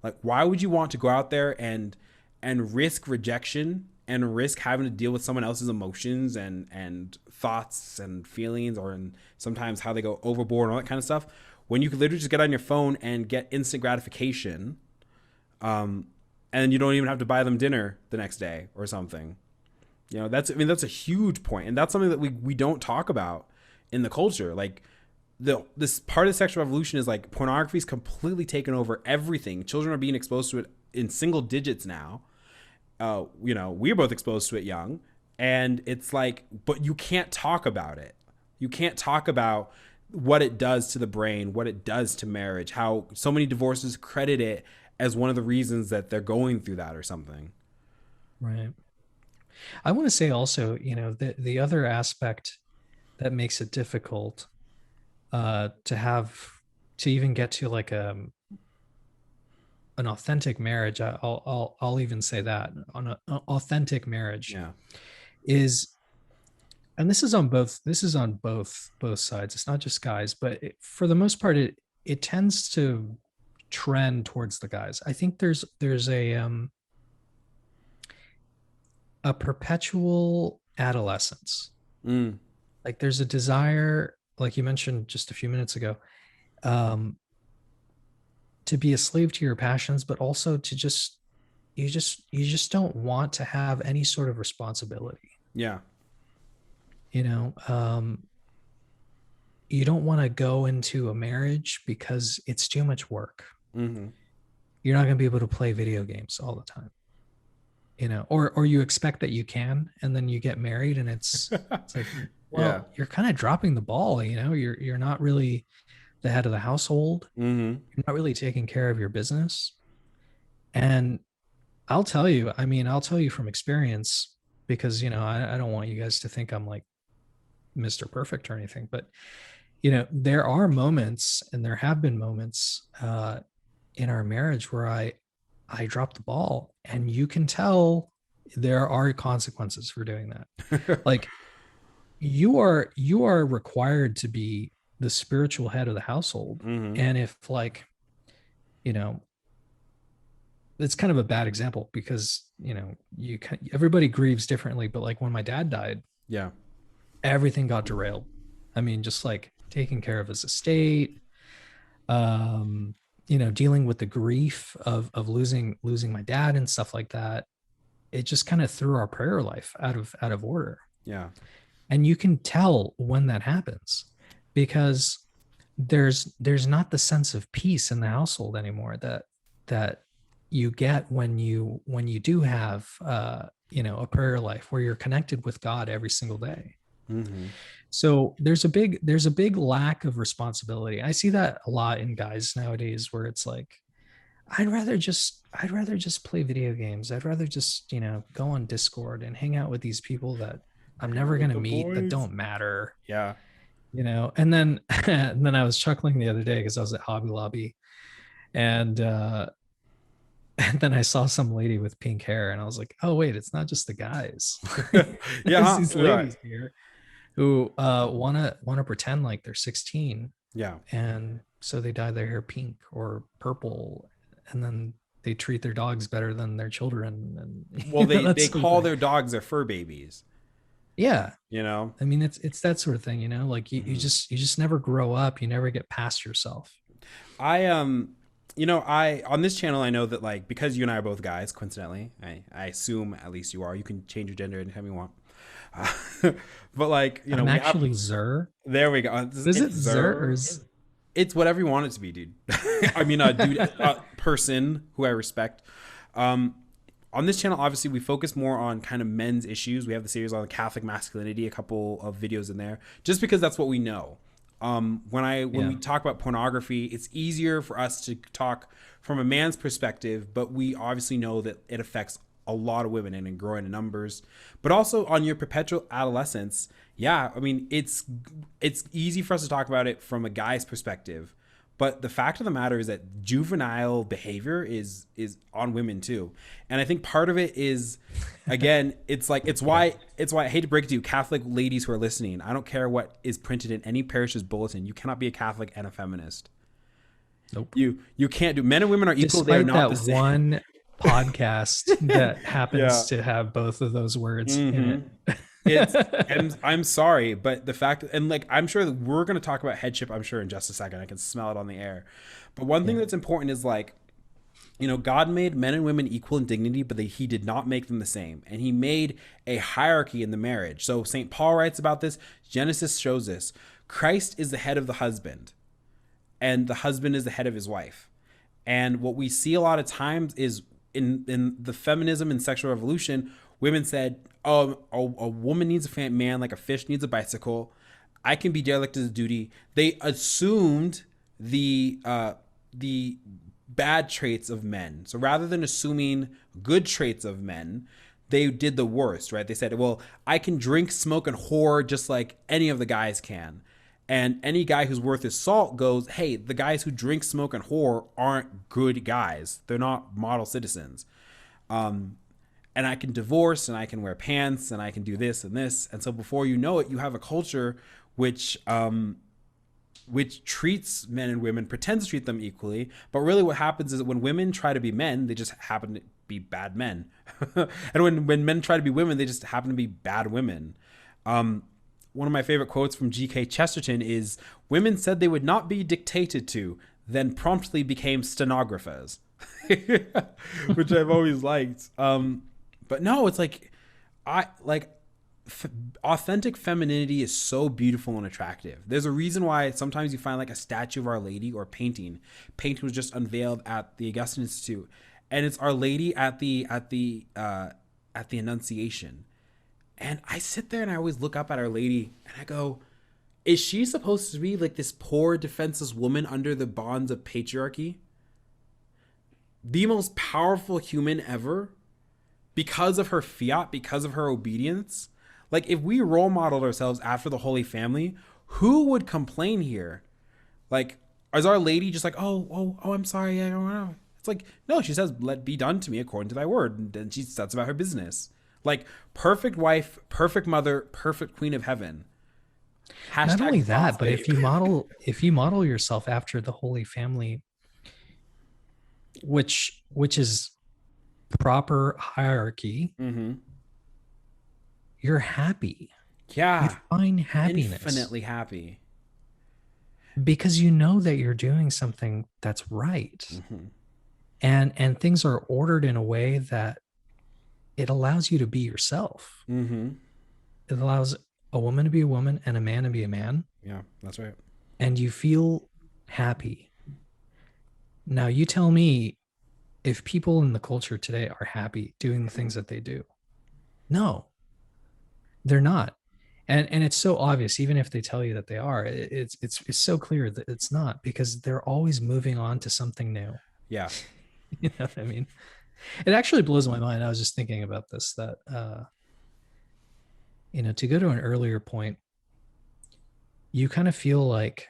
S1: like why would you want to go out there and risk rejection and risk having to deal with someone else's emotions and thoughts and feelings, or sometimes how they go overboard and all that kind of stuff, when you could literally just get on your phone and get instant gratification, and you don't even have to buy them dinner the next day or something. That's a huge point, and that's something that we don't talk about in the culture. Like this part of the sexual revolution is like pornography is completely taken over everything. Children are being exposed to it in single digits now. We're both exposed to it young, and it's like, but you can't talk about it. You can't talk about what it does to the brain, what it does to marriage, how so many divorces credit it as one of the reasons that they're going through that or something.
S2: Right. I want to say also, the other aspect that makes it difficult to even get to like an authentic marriage. I'll even say that on an authentic marriage
S1: Yeah.
S2: is, and this is on both sides. It's not just guys, but for the most part, it tends to trend towards the guys. I think there's a perpetual adolescence.
S1: Mm.
S2: Like there's a desire, like you mentioned just a few minutes ago, um, to be a slave to your passions, but also to you just don't want to have any sort of responsibility.
S1: Yeah.
S2: You know, you don't want to go into a marriage because it's too much work.
S1: Mm-hmm.
S2: You're not going to be able to play video games all the time. Or you expect that you can, and then you get married and it's like, well,
S1: Yeah.
S2: you're kind of dropping the ball. You're not really the head of the household.
S1: Mm-hmm.
S2: You're not really taking care of your business. And I'll tell you from experience, because I don't want you guys to think I'm like Mr. Perfect or anything, but there are moments, and there have been moments in our marriage where I dropped the ball, and you can tell there are consequences for doing that. Like you are required to be the spiritual head of the household.
S1: Mm-hmm.
S2: And if like, you know, it's kind of a bad example because, everybody grieves differently, but like when my dad died,
S1: Yeah.
S2: everything got derailed. I mean, just like taking care of his estate, you know, dealing with the grief of losing my dad and stuff like that. It just kind of threw our prayer life out of order.
S1: Yeah.
S2: And you can tell when that happens because there's not the sense of peace in the household anymore that you get when you do have you know, a prayer life where you're connected with God every single day.
S1: Mm-hmm.
S2: So there's a big lack of responsibility. I see that a lot in guys nowadays where it's like, I'd rather just play video games. I'd rather just, you know, go on Discord and hang out with these people that I'm
S1: Hang out
S2: never
S1: with
S2: going to
S1: the
S2: meet, that
S1: boys.
S2: don't matter,
S1: Yeah.
S2: you know. And then and then I was chuckling the other day because I was at Hobby Lobby, and and then I saw some lady with pink hair, and I was like, oh wait, it's not just the guys. There's
S1: Yeah.
S2: these
S1: Right.
S2: ladies here who wanna pretend like they're 16,
S1: Yeah.
S2: and so they dye their hair pink or purple, and then they treat their dogs better than their children, and
S1: Well,
S2: you know, that
S1: they
S2: sort of
S1: call
S2: thing.
S1: their dogs their fur babies.
S2: Yeah,
S1: You know.
S2: I mean, it's that sort of thing, you know, like
S1: Mm-hmm.
S2: you just never grow up, you never get past yourself.
S1: I you know, I on this channel I know that like because you and I are both guys, coincidentally, I assume at least you are. You can change your gender anytime you want. But like you know,
S2: I'm
S1: we have
S2: actually Zer.
S1: there we go.
S2: Is it
S1: It's
S2: Zer or
S1: Zer. It's whatever you want it to be, dude. I mean, a dude, a person who I respect. Um, on this channel, obviously, we focus more on kind of men's issues. We have the series on Catholic masculinity, a couple of videos in there, just because that's what we know. When
S2: Yeah.
S1: we talk about pornography, it's easier for us to talk from a man's perspective, but we obviously know that it affects a lot of women and in growing in numbers. But also on your perpetual adolescence, yeah, I mean it's easy for us to talk about it from a guy's perspective, but the fact of the matter is that juvenile behavior is on women too. And I think part of it is, again, it's like it's why I hate to break it to you, Catholic ladies who are listening. I don't care what is printed in any parish's bulletin. You cannot be a Catholic and a feminist.
S2: Nope.
S1: You can't do. Men and women are equal. They are
S2: Despite
S1: not
S2: that
S1: the same.
S2: one podcast that happens
S1: Yeah.
S2: to have both of those words in
S1: Mm-hmm. It's
S2: it.
S1: I'm sorry, but the fact, and like I'm sure that we're going to talk about headship, I'm sure in just a second. I can smell it on the air. But one thing
S2: Yeah.
S1: that's important is like, you know, God made men and women equal in dignity, but he did not make them the same. And he made a hierarchy in the marriage. So St. Paul writes about this. Genesis shows this. Christ is the head of the husband, and the husband is the head of his wife. And what we see a lot of times is in the feminism and sexual revolution, women said, "Oh, a woman needs a man like a fish needs a bicycle. I can be derelict as a duty." They assumed the bad traits of men. So rather than assuming good traits of men, they did the worst, right? They said, "Well, I can drink, smoke, and whore just like any of the guys can." And any guy who's worth his salt goes, hey, the guys who drink, smoke, and whore aren't good guys. They're not model citizens. And I can divorce and I can wear pants and I can do this and this. And so before you know it, you have a culture which treats men and women, pretends to treat them equally. But really what happens is that when women try to be men, they just happen to be bad men. And when men try to be women, they just happen to be bad women. One of my favorite quotes from G.K. Chesterton is, "Women said they would not be dictated to, then promptly became stenographers," which I've always liked. But no, it's like I like authentic femininity is so beautiful and attractive. There's a reason why sometimes you find like a statue of Our Lady or painting. Painting was just unveiled at the Augustine Institute, and it's Our Lady at the Annunciation. And I sit there and I always look up at Our Lady and I go, is she supposed to be like this poor, defenseless woman under the bonds of patriarchy? The most powerful human ever because of her fiat, because of her obedience? Like, if we role modeled ourselves after the Holy Family, who would complain here? Like, is Our Lady just like, I'm sorry, I don't know. It's like, no, she says, let be done to me according to thy word. And then she sets about her business. Like, perfect wife, perfect mother, perfect queen of heaven.
S2: Not only
S1: Hashtag boss
S2: that, but
S1: babe.
S2: if you model yourself after the Holy Family, which is proper hierarchy,
S1: Mm-hmm.
S2: you're happy. You
S1: Yeah.
S2: find happiness
S1: Infinitely happy.
S2: because you know that you're doing something that's right.
S1: Hmm.
S2: And things are ordered in a way that it allows you to be yourself.
S1: Hmm.
S2: It allows a woman to be a woman and a man to be a man,
S1: Yeah, that's right.
S2: and you feel happy. Now, you tell me if people in the culture today are happy doing the things that they do. No, they're not. And it's so obvious, even if they tell you that they are, it's so clear that it's not, because they're always moving on to something new.
S1: Yeah.
S2: You know what I mean? It actually blows my mind. I was just thinking about this, that to go to an earlier point, you kind of feel like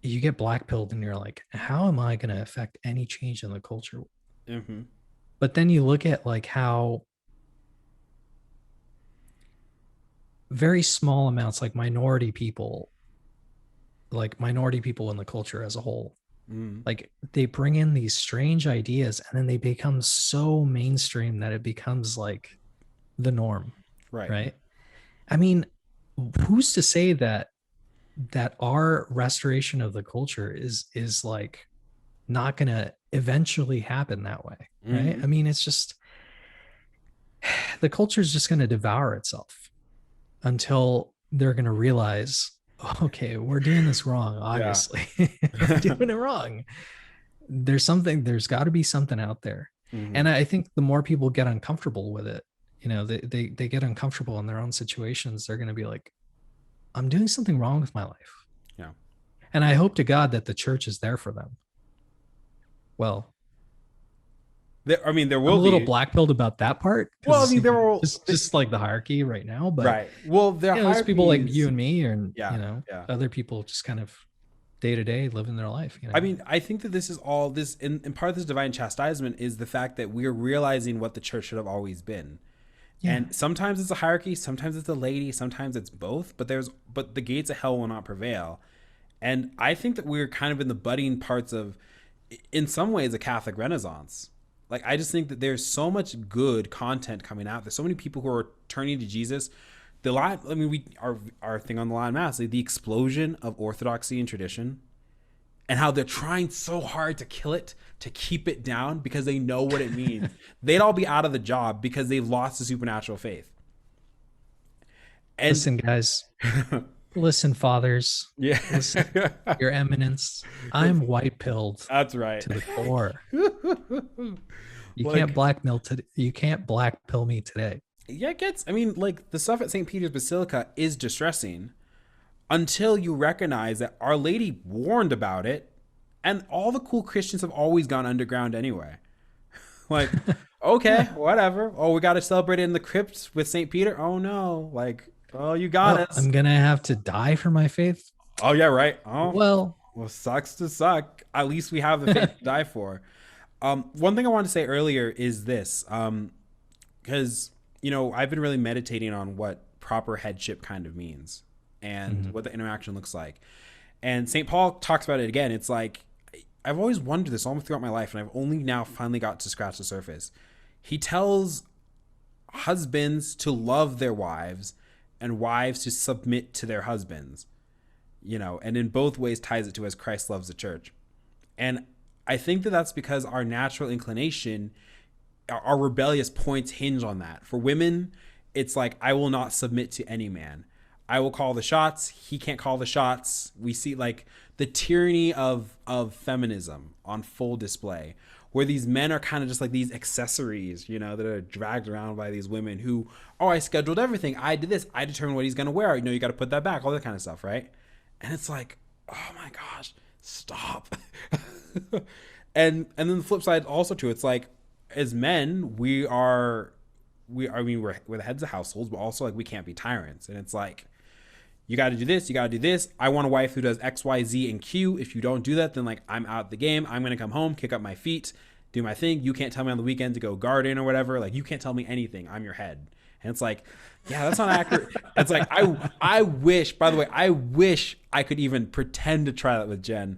S2: you get blackpilled and you're like, how am I going to affect any change in the culture?
S1: Hmm.
S2: But then you look at like how very small amounts, like minority people in the culture as a whole,
S1: Mm.
S2: like they bring in these strange ideas and then they become so mainstream that it becomes like the norm,
S1: Right.
S2: right? I mean, who's to say that our restoration of the culture is like not going to eventually happen that way, right?
S1: Hmm.
S2: I mean, it's just the culture is just going to devour itself until they're going to realize, okay, we're doing this wrong.
S1: Yeah.
S2: Obviously, we're doing it wrong. There's got to be something out there.
S1: Hmm.
S2: And I think the more people get uncomfortable with it, they get uncomfortable in their own situations, they're going to be like, I'm doing something wrong with my life.
S1: Yeah.
S2: And I hope to God that the church is there for them. Well,
S1: I mean, there
S2: I'm a
S1: will
S2: little
S1: be.
S2: black-pilled about that part
S1: Well, I
S2: because
S1: mean, there will.
S2: just like the hierarchy right now. But
S1: Right. Well, their
S2: there's people like
S1: hierarchies.
S2: you and me, and
S1: Yeah. Yeah.
S2: other people just kind of day to day living their life.
S1: I mean, I think that this is all this, and part of this divine chastisement is the fact that we're realizing what the church should have always been.
S2: Yeah.
S1: And sometimes it's a hierarchy, sometimes it's a lady, sometimes it's both. But the gates of hell will not prevail. And I think that we're kind of in the budding parts of, in some ways, a Catholic Renaissance. Like, I just think that there's so much good content coming out. There's so many people who are turning to Jesus. The line, I mean, our thing on the Latin Mass, like the explosion of orthodoxy and tradition, and how they're trying so hard to kill it, to keep it down because they know what it means. They'd all be out of the job because they've lost the supernatural faith. And
S2: Listen, guys. Listen, fathers.
S1: yeah,
S2: Listen, Your Eminence. I'm white pilled
S1: that's right.
S2: to the core. You
S1: Like,
S2: can't blackmail today. You can't black pill me today.
S1: yeah, it gets. I mean, like the stuff at St. Peter's Basilica is distressing until you recognize that Our Lady warned about it, and all the cool Christians have always gone underground anyway. Like, okay, whatever. Oh, we got to celebrate it in the crypt with St. Peter. Oh no, like, oh, you got us.
S2: I'm gonna have to die for my faith.
S1: Oh yeah, right. Oh,
S2: Well,
S1: sucks to suck. At least we have the faith to die for. One thing I wanted to say earlier is this, because I've been really meditating on what proper headship kind of means and what the interaction looks like. And St. Paul talks about it again. It's like, I've always wondered this almost throughout my life, and I've only now finally got to scratch the surface. He tells husbands to love their wives and wives to submit to their husbands, and in both ways ties it to as Christ loves the church. And I think that that's because our natural inclination, our rebellious points hinge on that. For women, it's like, I will not submit to any man. I will call the shots. He can't call the shots. We see like the tyranny of feminism on full display, where these men are kind of just like these accessories, that are dragged around by these women who, oh, I scheduled everything. I did this. I determined what he's going to wear. You got to put that back, all that kind of stuff, right? And it's like, oh my gosh, stop. and then the flip side also too, it's like, as men, we're the heads of households, but also like we can't be tyrants. And it's like, you got to do this, you got to do this. I want a wife who does X, Y, Z, and Q. If you don't do that, then like I'm out the game. I'm going to come home, kick up my feet, do my thing. You can't tell me on the weekend to go garden or whatever. Like, you can't tell me anything. I'm your head. And it's like, yeah, that's not accurate. It's like, I wish, by the way, I wish I could even pretend to try that with Jen.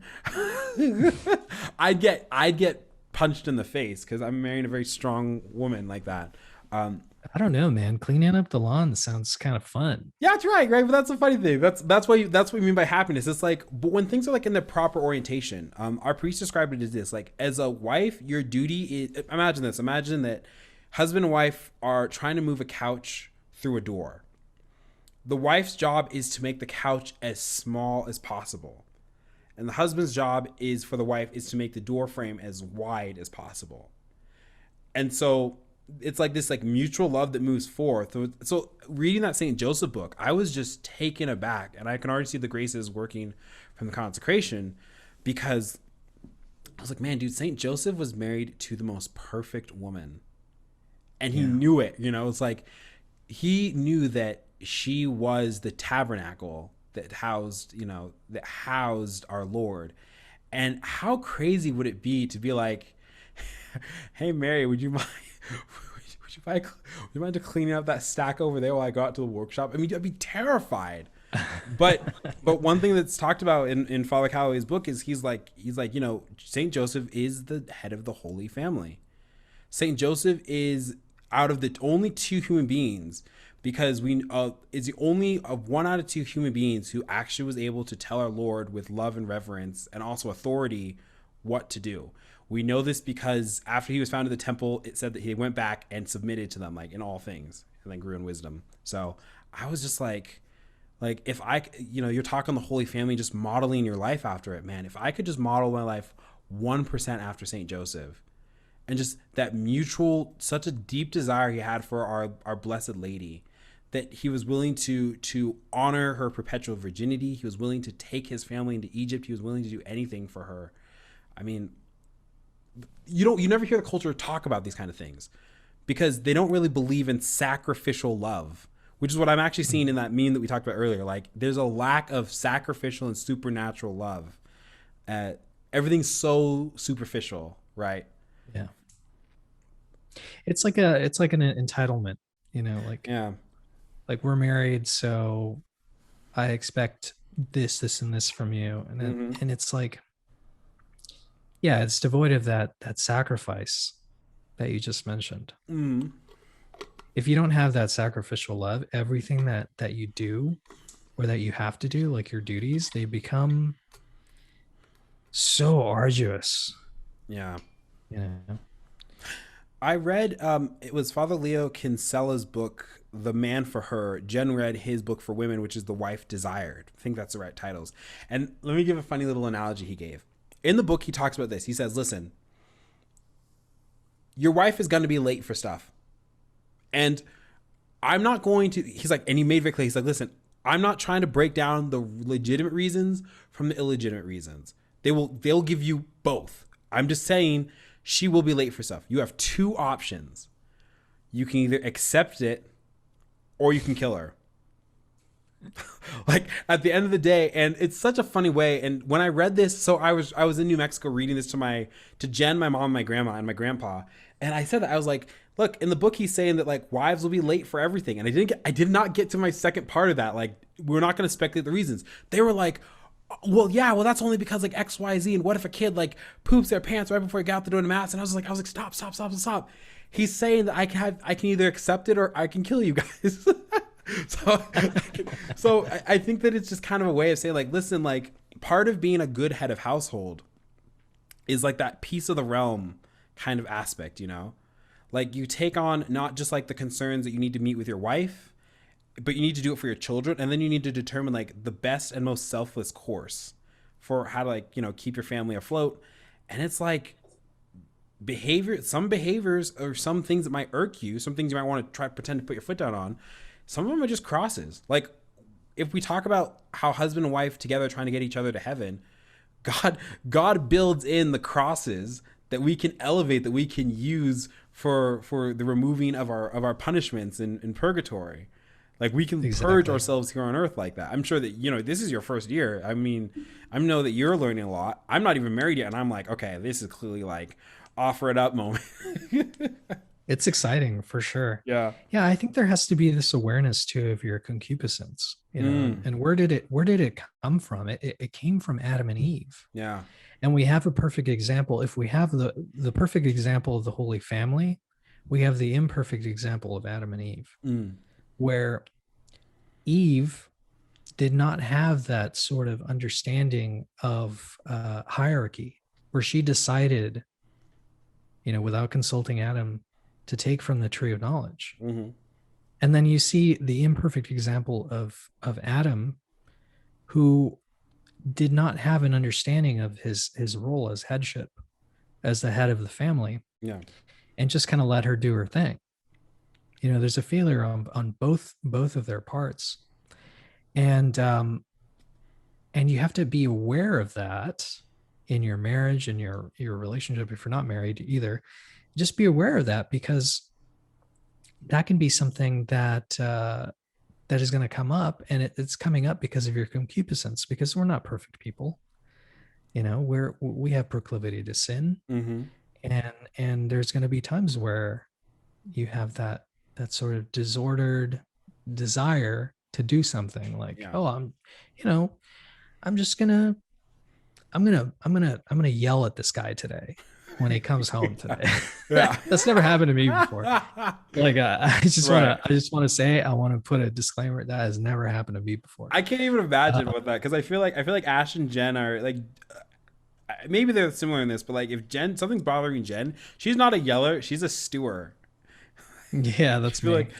S1: I'd get punched in the face because I'm marrying a very strong woman like that.
S2: I don't know, man. Cleaning up the lawn sounds kind of fun.
S1: Yeah, that's right, right. But that's the funny thing. That's what we mean by happiness. It's like, but when things are like in the proper orientation, our priest described it as this: like, as a wife, your duty is, imagine this. Imagine that husband and wife are trying to move a couch through a door. The wife's job is to make the couch as small as possible, and the husband's job is for the wife is to make the door frame as wide as possible. And so it's like this like mutual love that moves forth. So reading that Saint Joseph book, I was just taken aback, and I can already see the graces working from the consecration, because I was like, man, dude, Saint Joseph was married to the most perfect woman, and he knew it. You know, it's like he knew that she was the tabernacle that housed, that housed our Lord. And how crazy would it be to be like, hey Mary, would you mind would you mind to cleaning up that stack over there while I go out to the workshop? I mean, I'd be terrified. But one thing that's talked about in Father Calloway's book is he's like, Saint Joseph is the head of the Holy Family. Saint Joseph is out of the only two human beings, because we is the only of one out of two human beings who actually was able to tell our Lord with love and reverence and also authority what to do. We know this because after he was found in the temple, it said that he went back and submitted to them, like in all things, and then grew in wisdom. So I was just like if I, you're talking the Holy Family, just modeling your life after it, man. If I could just model my life 1% after Saint Joseph, and just that mutual, such a deep desire he had for our Blessed Lady, that he was willing to honor her perpetual virginity. He was willing to take his family into Egypt. He was willing to do anything for her. I mean, you never hear the culture talk about these kind of things, because they don't really believe in sacrificial love, which is what I'm actually seeing in that meme that we talked about earlier. Like, there's a lack of sacrificial and supernatural love. Everything's so superficial, right?
S2: Yeah. It's like an entitlement,
S1: Yeah.
S2: like we're married, so I expect this and this from you. And then, and it's like, yeah, it's devoid of that sacrifice that you just mentioned. If you don't have that sacrificial love, everything that you do or that you have to do, like your duties, they become so arduous.
S1: Yeah.
S2: Yeah.
S1: I read it was Father Leo Kinsella's book, The Man for Her. Jen read his book for women, which is The Wife Desired. I think that's the right titles. And let me give a funny little analogy he gave. In the book, he talks about this. He says, listen, your wife is going to be late for stuff. And I'm not going to, he's like, and he made very clear, he's like, listen, I'm not trying to break down the legitimate reasons from the illegitimate reasons. They'll give you both. I'm just saying she will be late for stuff. You have two options. You can either accept it or you can kill her. Like, at the end of the day, and it's such a funny way. And when I read this, so I was in New Mexico reading this to Jen, my mom, my grandma, and my grandpa. And I said that, I was like, look, in the book he's saying that like wives will be late for everything. And I did not get to my second part of that. Like, we're not going to speculate the reasons. They were like, well, yeah, well, that's only because like XYZ. And what if a kid like poops their pants right before he got out the door to mass? And I was like, stop. He's saying that I can either accept it or I can kill you guys. So I think that it's just kind of a way of saying like, listen, like, part of being a good head of household is like that piece of the realm kind of aspect, like you take on not just like the concerns that you need to meet with your wife, but you need to do it for your children. And then you need to determine like the best and most selfless course for how to like, keep your family afloat. And it's like some behaviors or some things that might irk you, some things you might want to try pretend to put your foot down on. Some of them are just crosses. Like, if we talk about how husband and wife together trying to get each other to heaven, God builds in the crosses that we can elevate, that we can use for the removing of our punishments in purgatory. Like, we can purge ourselves here on earth like that. I'm sure that, this is your first year. I mean, I know that you're learning a lot. I'm not even married yet. And I'm like, okay, this is clearly like offer it up moment.
S2: It's exciting for sure.
S1: Yeah.
S2: Yeah. I think there has to be this awareness too of your concupiscence, and where did it come from? It came from Adam and Eve.
S1: Yeah.
S2: And we have a perfect example. If we have the perfect example of the Holy Family, we have the imperfect example of Adam and Eve,
S1: Mm.
S2: where Eve did not have that sort of understanding of hierarchy, where she decided, without consulting Adam, to take from the tree of knowledge.
S1: Mm-hmm.
S2: And then you see the imperfect example of Adam, who did not have an understanding of his role as headship, as the head of the family,
S1: Yeah.
S2: and just kind of let her do her thing. There's a failure on both of their parts, and you have to be aware of that in your marriage and your relationship. If you're not married either, just be aware of that, because that can be something that that is going to come up, and it's coming up because of your concupiscence, because we're not perfect people. We have proclivity to sin,
S1: Mm-hmm.
S2: and there's going to be times where you have that sort of disordered desire to do something like,
S1: Yeah.
S2: oh, I'm just gonna I'm gonna yell at this guy today when he comes home today.
S1: Yeah.
S2: That's never happened to me before. Like I just
S1: Right.
S2: want to say, I want to put a disclaimer that has never happened to me before.
S1: I can't even imagine what that, because I feel like Ash and Jen are like, maybe they're similar in this, but like if Jen, something's bothering Jen, she's not a yeller, she's a stewer.
S2: Yeah, that's me.
S1: Like,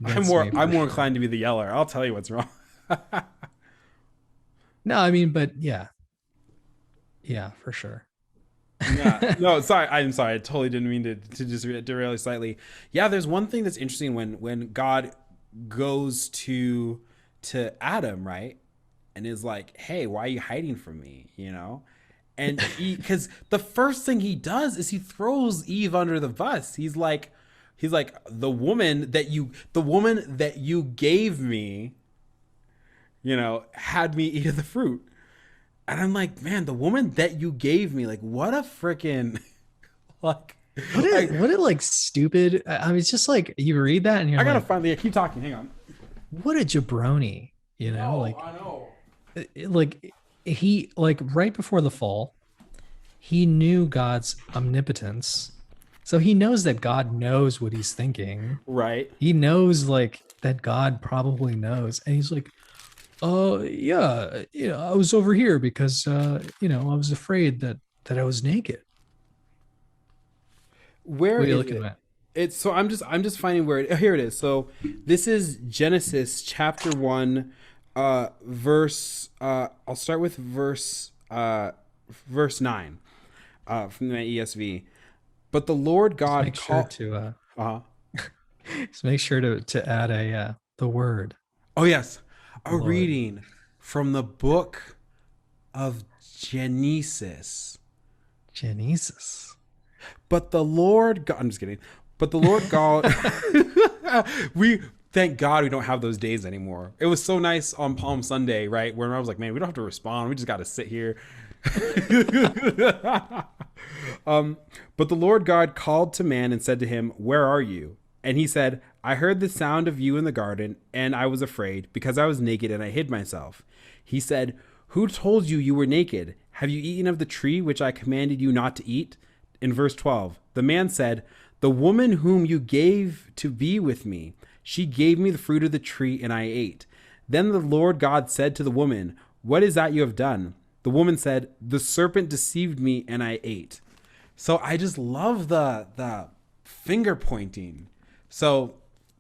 S1: I'm more inclined to be the yeller. I'll tell you what's wrong.
S2: No, I mean, but yeah, for sure.
S1: Yeah. No, sorry. I'm sorry. I totally didn't mean to just derail you slightly. Yeah, there's one thing that's interesting when God goes to Adam, right? And is like, hey, why are you hiding from me? And because the first thing he does is he throws Eve under the bus. He's like, the woman that you gave me, had me eat of the fruit. And I'm like, man, the woman that you gave me, like, what a freaking, like,
S2: what a like stupid. I mean, it's just like you read that and you're
S1: I gotta
S2: like,
S1: find the, keep talking, hang on.
S2: what a jabroni,
S1: I know.
S2: like he, like, right before the fall, he knew God's omnipotence. So he knows that God knows what he's thinking.
S1: Right.
S2: He knows like that God probably knows. And he's like, oh yeah, I was over here because I was afraid that I was naked.
S1: Where
S2: What are you
S1: is
S2: looking
S1: it?
S2: at?
S1: It's so I'm just finding where it, here it is. So this is Genesis chapter 1, verse I'll start with verse 9, from the ESV. But the Lord God
S2: Make sure to just make sure to add a the word.
S1: oh yes, a
S2: Lord.
S1: reading from the book of Genesis.
S2: Genesis.
S1: But the Lord God, I'm just kidding. But the Lord God, we thank God we don't have those days anymore. It was so nice on Palm Sunday, right? Where I was like, man, we don't have to respond. We just got to sit here. But the Lord God called to man and said to him, where are you? And he said, I heard the sound of you in the garden, and I was afraid because I was naked and I hid myself. He said, who told you you were naked? Have you eaten of the tree which I commanded you not to eat? In verse 12, the man said, the woman whom you gave to be with me, she gave me the fruit of the tree and I ate. Then the Lord God said to the woman, what is that you have done? The woman said, the serpent deceived me and I ate. So I just love the finger pointing. So,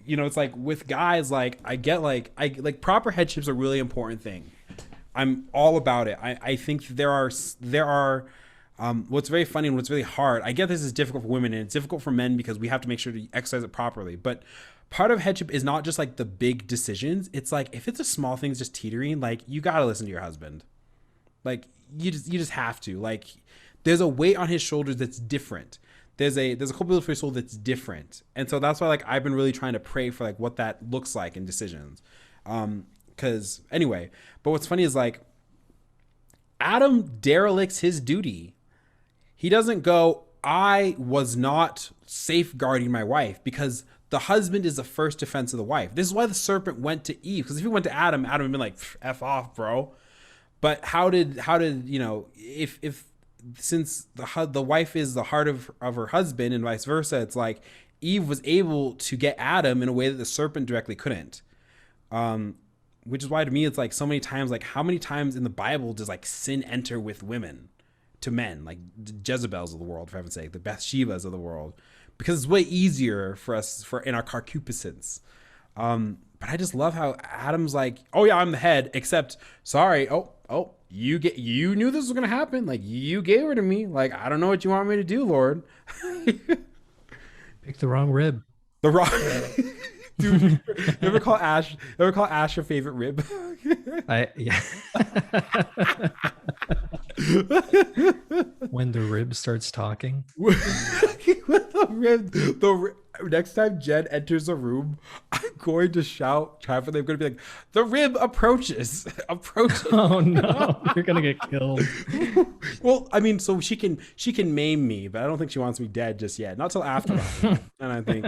S1: it's like with guys, like I get like proper headship's a really important thing. I'm all about it. I think there are what's very funny and what's really hard. I get this is difficult for women and it's difficult for men because we have to make sure to exercise it properly. But part of headship is not just like the big decisions. It's like if it's a small thing, just teetering, like you got to listen to your husband. Like you just have to. Like there's a weight on his shoulders that's different. There's a culpability for his soul that's different. And so that's why like I've been really trying to pray for like what that looks like in decisions. Cause anyway, but what's funny is like Adam derelicts his duty. He doesn't go, I was not safeguarding my wife, because the husband is the first defense of the wife. This is why the serpent went to Eve. Because if he went to Adam would be like, F off, bro. But how did if since the wife is the heart of her husband and vice versa, it's like Eve was able to get Adam in a way that the serpent directly couldn't. Which is why to me it's like so many times, like how many times in the Bible does like sin enter with women to men, like Jezebels of the world, for heaven's sake, the Bathshebas of the world, because it's way easier for us for in our concupiscence. But I just love how Adam's like, oh yeah, I'm the head, except sorry, oh, you knew this was gonna happen, like you gave her to me, like I don't know what you want me to do, Lord.
S2: Pick the wrong rib.
S1: The wrong. Dude, you ever call Ash your favorite rib?
S2: Yeah. When the rib starts talking.
S1: Next time Jen enters a room, I'm going to shout, try for them. I'm going to be like, the rib approaches.
S2: Oh no, you're gonna get killed.
S1: Well, I mean, so she can maim me, but I don't think she wants me dead just yet. Not till after that. And I think,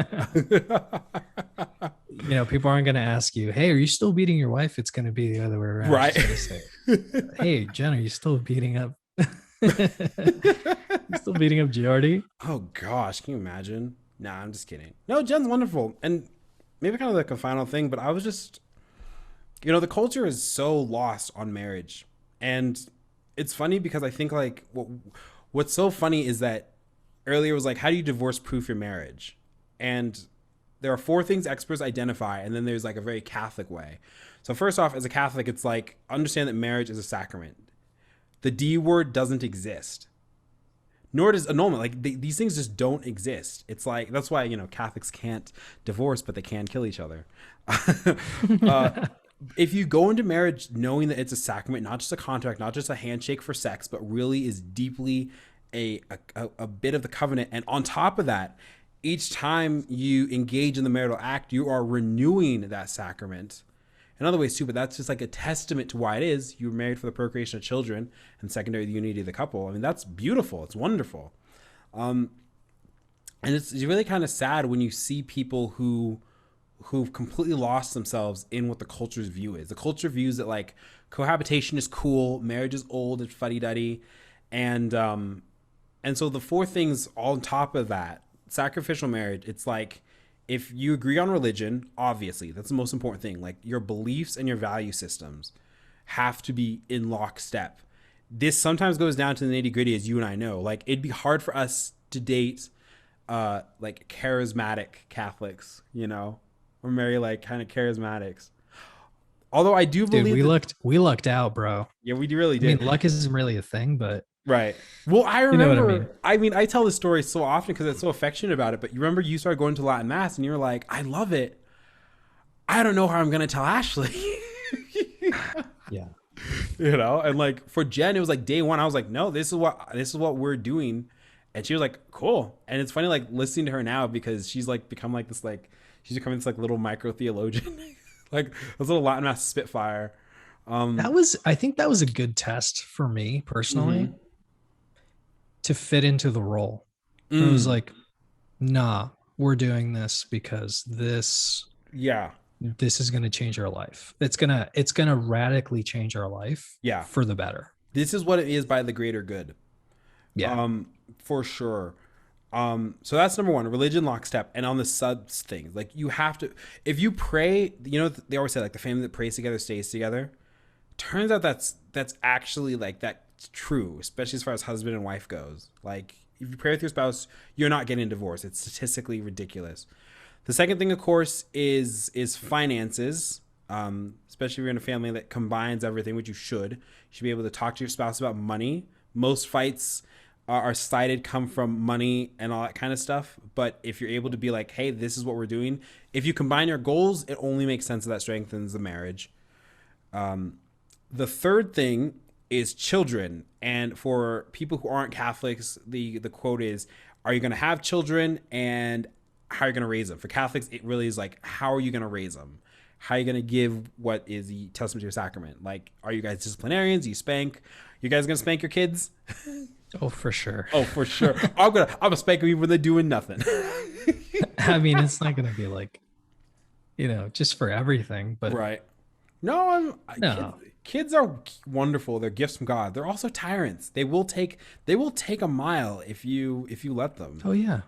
S2: people aren't gonna ask you, "Hey, are you still beating your wife?" It's gonna be the other way around.
S1: Right.
S2: Say, hey, Jen, are you still beating up? You still beating up Giardi?
S1: Oh gosh, can you imagine? Nah, I'm just kidding. No, Jen's wonderful. And maybe kind of like a final thing, but I was just, the culture is so lost on marriage. And it's funny because I think like what's so funny is that earlier was like, how do you divorce proof your marriage? And there are 4 things experts identify. And then there's like a very Catholic way. So first off, as a Catholic, it's like, understand that marriage is a sacrament. The D word doesn't exist. Nor does annulment. Like these things just don't exist. It's like, that's why, Catholics can't divorce, but they can kill each other. If you go into marriage knowing that it's a sacrament, not just a contract, not just a handshake for sex, but really is deeply a bit of the covenant. And on top of that, each time you engage in the marital act, you are renewing that sacrament. In other ways too, but that's just like a testament to why it is. You were married for the procreation of children and secondary the unity of the couple. I mean, that's beautiful. It's wonderful. And it's really kind of sad when you see people who've completely lost themselves in what the culture's view is. The culture views that like cohabitation is cool, marriage is old, it's fuddy-duddy. And so the 4 things all on top of that, sacrificial marriage, it's like, if you agree on religion, obviously, that's the most important thing. Like your beliefs and your value systems have to be in lockstep. This sometimes goes down to the nitty gritty, as you and I know. Like it'd be hard for us to date like charismatic Catholics, or marry like kind of charismatics. Although I do believe
S2: we lucked out, bro.
S1: Yeah, we really did.
S2: I mean, luck isn't really a thing, but
S1: right. Well, I remember,
S2: what I mean?
S1: I tell this story so often because I'm so affectionate about it, but you remember you started going to Latin Mass and you were like, I love it. I don't know how I'm going to tell Ashley.
S2: Yeah.
S1: And like for Jen, it was like day 1. I was like, no, this is what we're doing. And she was like, cool. And it's funny, like listening to her now because she's like become like this, like she's becoming this like little micro theologian, like this little Latin Mass spitfire.
S2: I think that was a good test for me personally. Mm-hmm. To fit into the role. It was like, nah, we're doing this because this is going to change our life. It's going to radically change our life for the better.
S1: This is what it is by the greater good.
S2: Yeah.
S1: For sure. So that's number 1, religion lockstep. And on the subs thing, like you have to, if you pray, they always say like the family that prays together stays together. Turns out that's actually like that's true, especially as far as husband and wife goes. Like if you pray with your spouse, you're not getting divorced. It's statistically ridiculous. The second thing, of course, is finances. Especially if you're in a family that combines everything, which you should. You should be able to talk to your spouse about money. Most fights are cited come from money and all that kind of stuff. But if you're able to be like, hey, this is what we're doing. If you combine your goals, it only makes sense that strengthens the marriage. The third thing is children. And for people who aren't Catholics, the quote is, are you going to have children and how are you going to raise them? For Catholics, it really is like, how are you going to raise them? How are you going to give what is the testament to your sacrament? Like, are you guys disciplinarians? Do you spank? You guys going to spank your kids?
S2: Oh, for sure.
S1: Oh, for sure. I'm gonna spank them even when they're doing nothing.
S2: I mean, it's not going to be like, just for everything, but
S1: right. No, Kids are wonderful. They're gifts from God. They're also tyrants. They will take a mile if you let them.
S2: Oh yeah.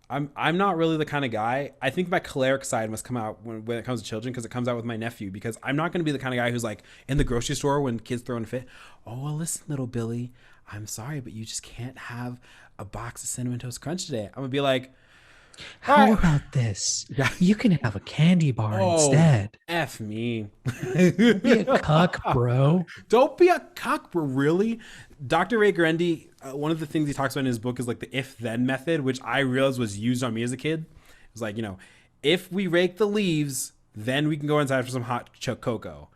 S1: I'm not really the kind of guy. I think my choleric side must come out when it comes to children, because it comes out with my nephew, because I'm not going to be the kind of guy who's like in the grocery store when kids throw in a fit. Oh, well, listen, little Billy, I'm sorry, but you just can't have a box of Cinnamon Toast Crunch today. I'm going to be like,
S2: how about this?
S1: Yeah.
S2: You can have a candy bar instead.
S1: F me.
S2: Don't be a cuck, bro.
S1: Don't be a cuck, bro. Really? Dr. Ray Guarendi, one of the things he talks about in his book is like the if-then method, which I realized was used on me as a kid. It was like, if we rake the leaves, then we can go inside for some hot cocoa.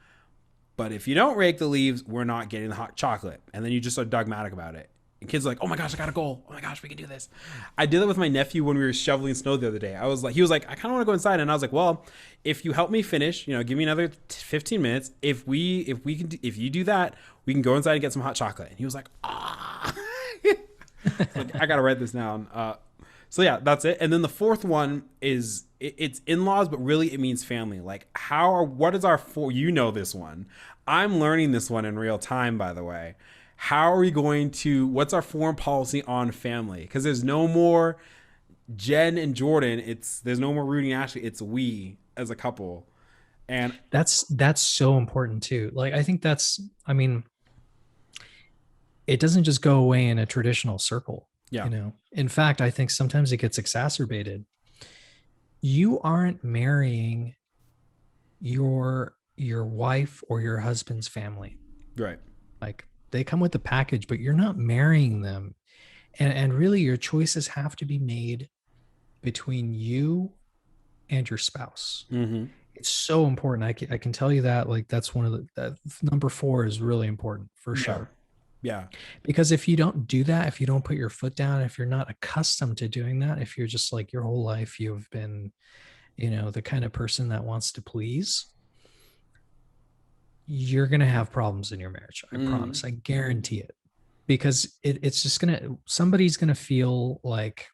S1: But if you don't rake the leaves, we're not getting the hot chocolate. And then you just are dogmatic about it. And kids are like, oh my gosh, I got a goal. Oh my gosh, we can do this. I did that with my nephew when we were shoveling snow the other day. He was like, I kind of want to go inside. And I was like, well, if you help me finish, give me another 15 minutes. If you do that, we can go inside and get some hot chocolate. And he was like, ah. Like, I got to write this down. So yeah, that's it. And then the fourth one is it's in-laws, but really it means family. Like what is our this one. I'm learning this one in real time, by the way. How are we going to, what's our foreign policy on family? Because there's no more Jen and Jordan. There's no more Rudy and Ashley. It's we as a couple. And
S2: that's so important too. Like, I think it doesn't just go away in a traditional circle.
S1: Yeah.
S2: In fact, I think sometimes it gets exacerbated. You aren't marrying your wife or your husband's family.
S1: Right.
S2: Like, they come with the package, but you're not marrying them. And really your choices have to be made between you and your spouse.
S1: Mm-hmm.
S2: It's so important. I can tell you that, like, that's one of that number 4 is really important for sure.
S1: Yeah.
S2: Because if you don't do that, if you don't put your foot down, if you're not accustomed to doing that, if you're just like your whole life, you've been, the kind of person that wants to please, you're going to have problems in your marriage. I promise. I guarantee it. Because it's just somebody's going to feel like,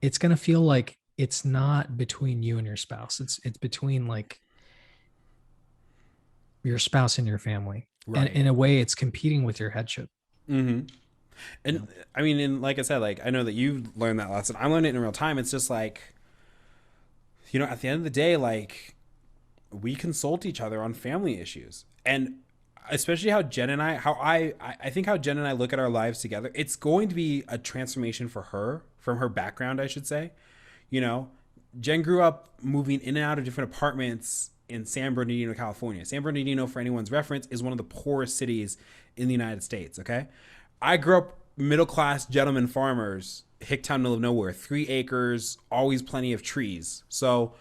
S2: it's not between you and your spouse. It's between like your spouse and your family. Right. And in a way, it's competing with your headship.
S1: Mm-hmm. And I mean, and like I said, like, I know that you've learned that lesson. I'm learning it in real time. It's just like, at the end of the day, like, we consult each other on family issues. And especially how Jen and I think how Jen and I look at our lives together, it's going to be a transformation for her, from her background, I should say. Jen grew up moving in and out of different apartments in San Bernardino, California. San Bernardino, for anyone's reference, is one of the poorest cities in the United States, okay? I grew up middle-class gentleman farmers, hicktown, middle of nowhere, 3 acres, always plenty of trees. So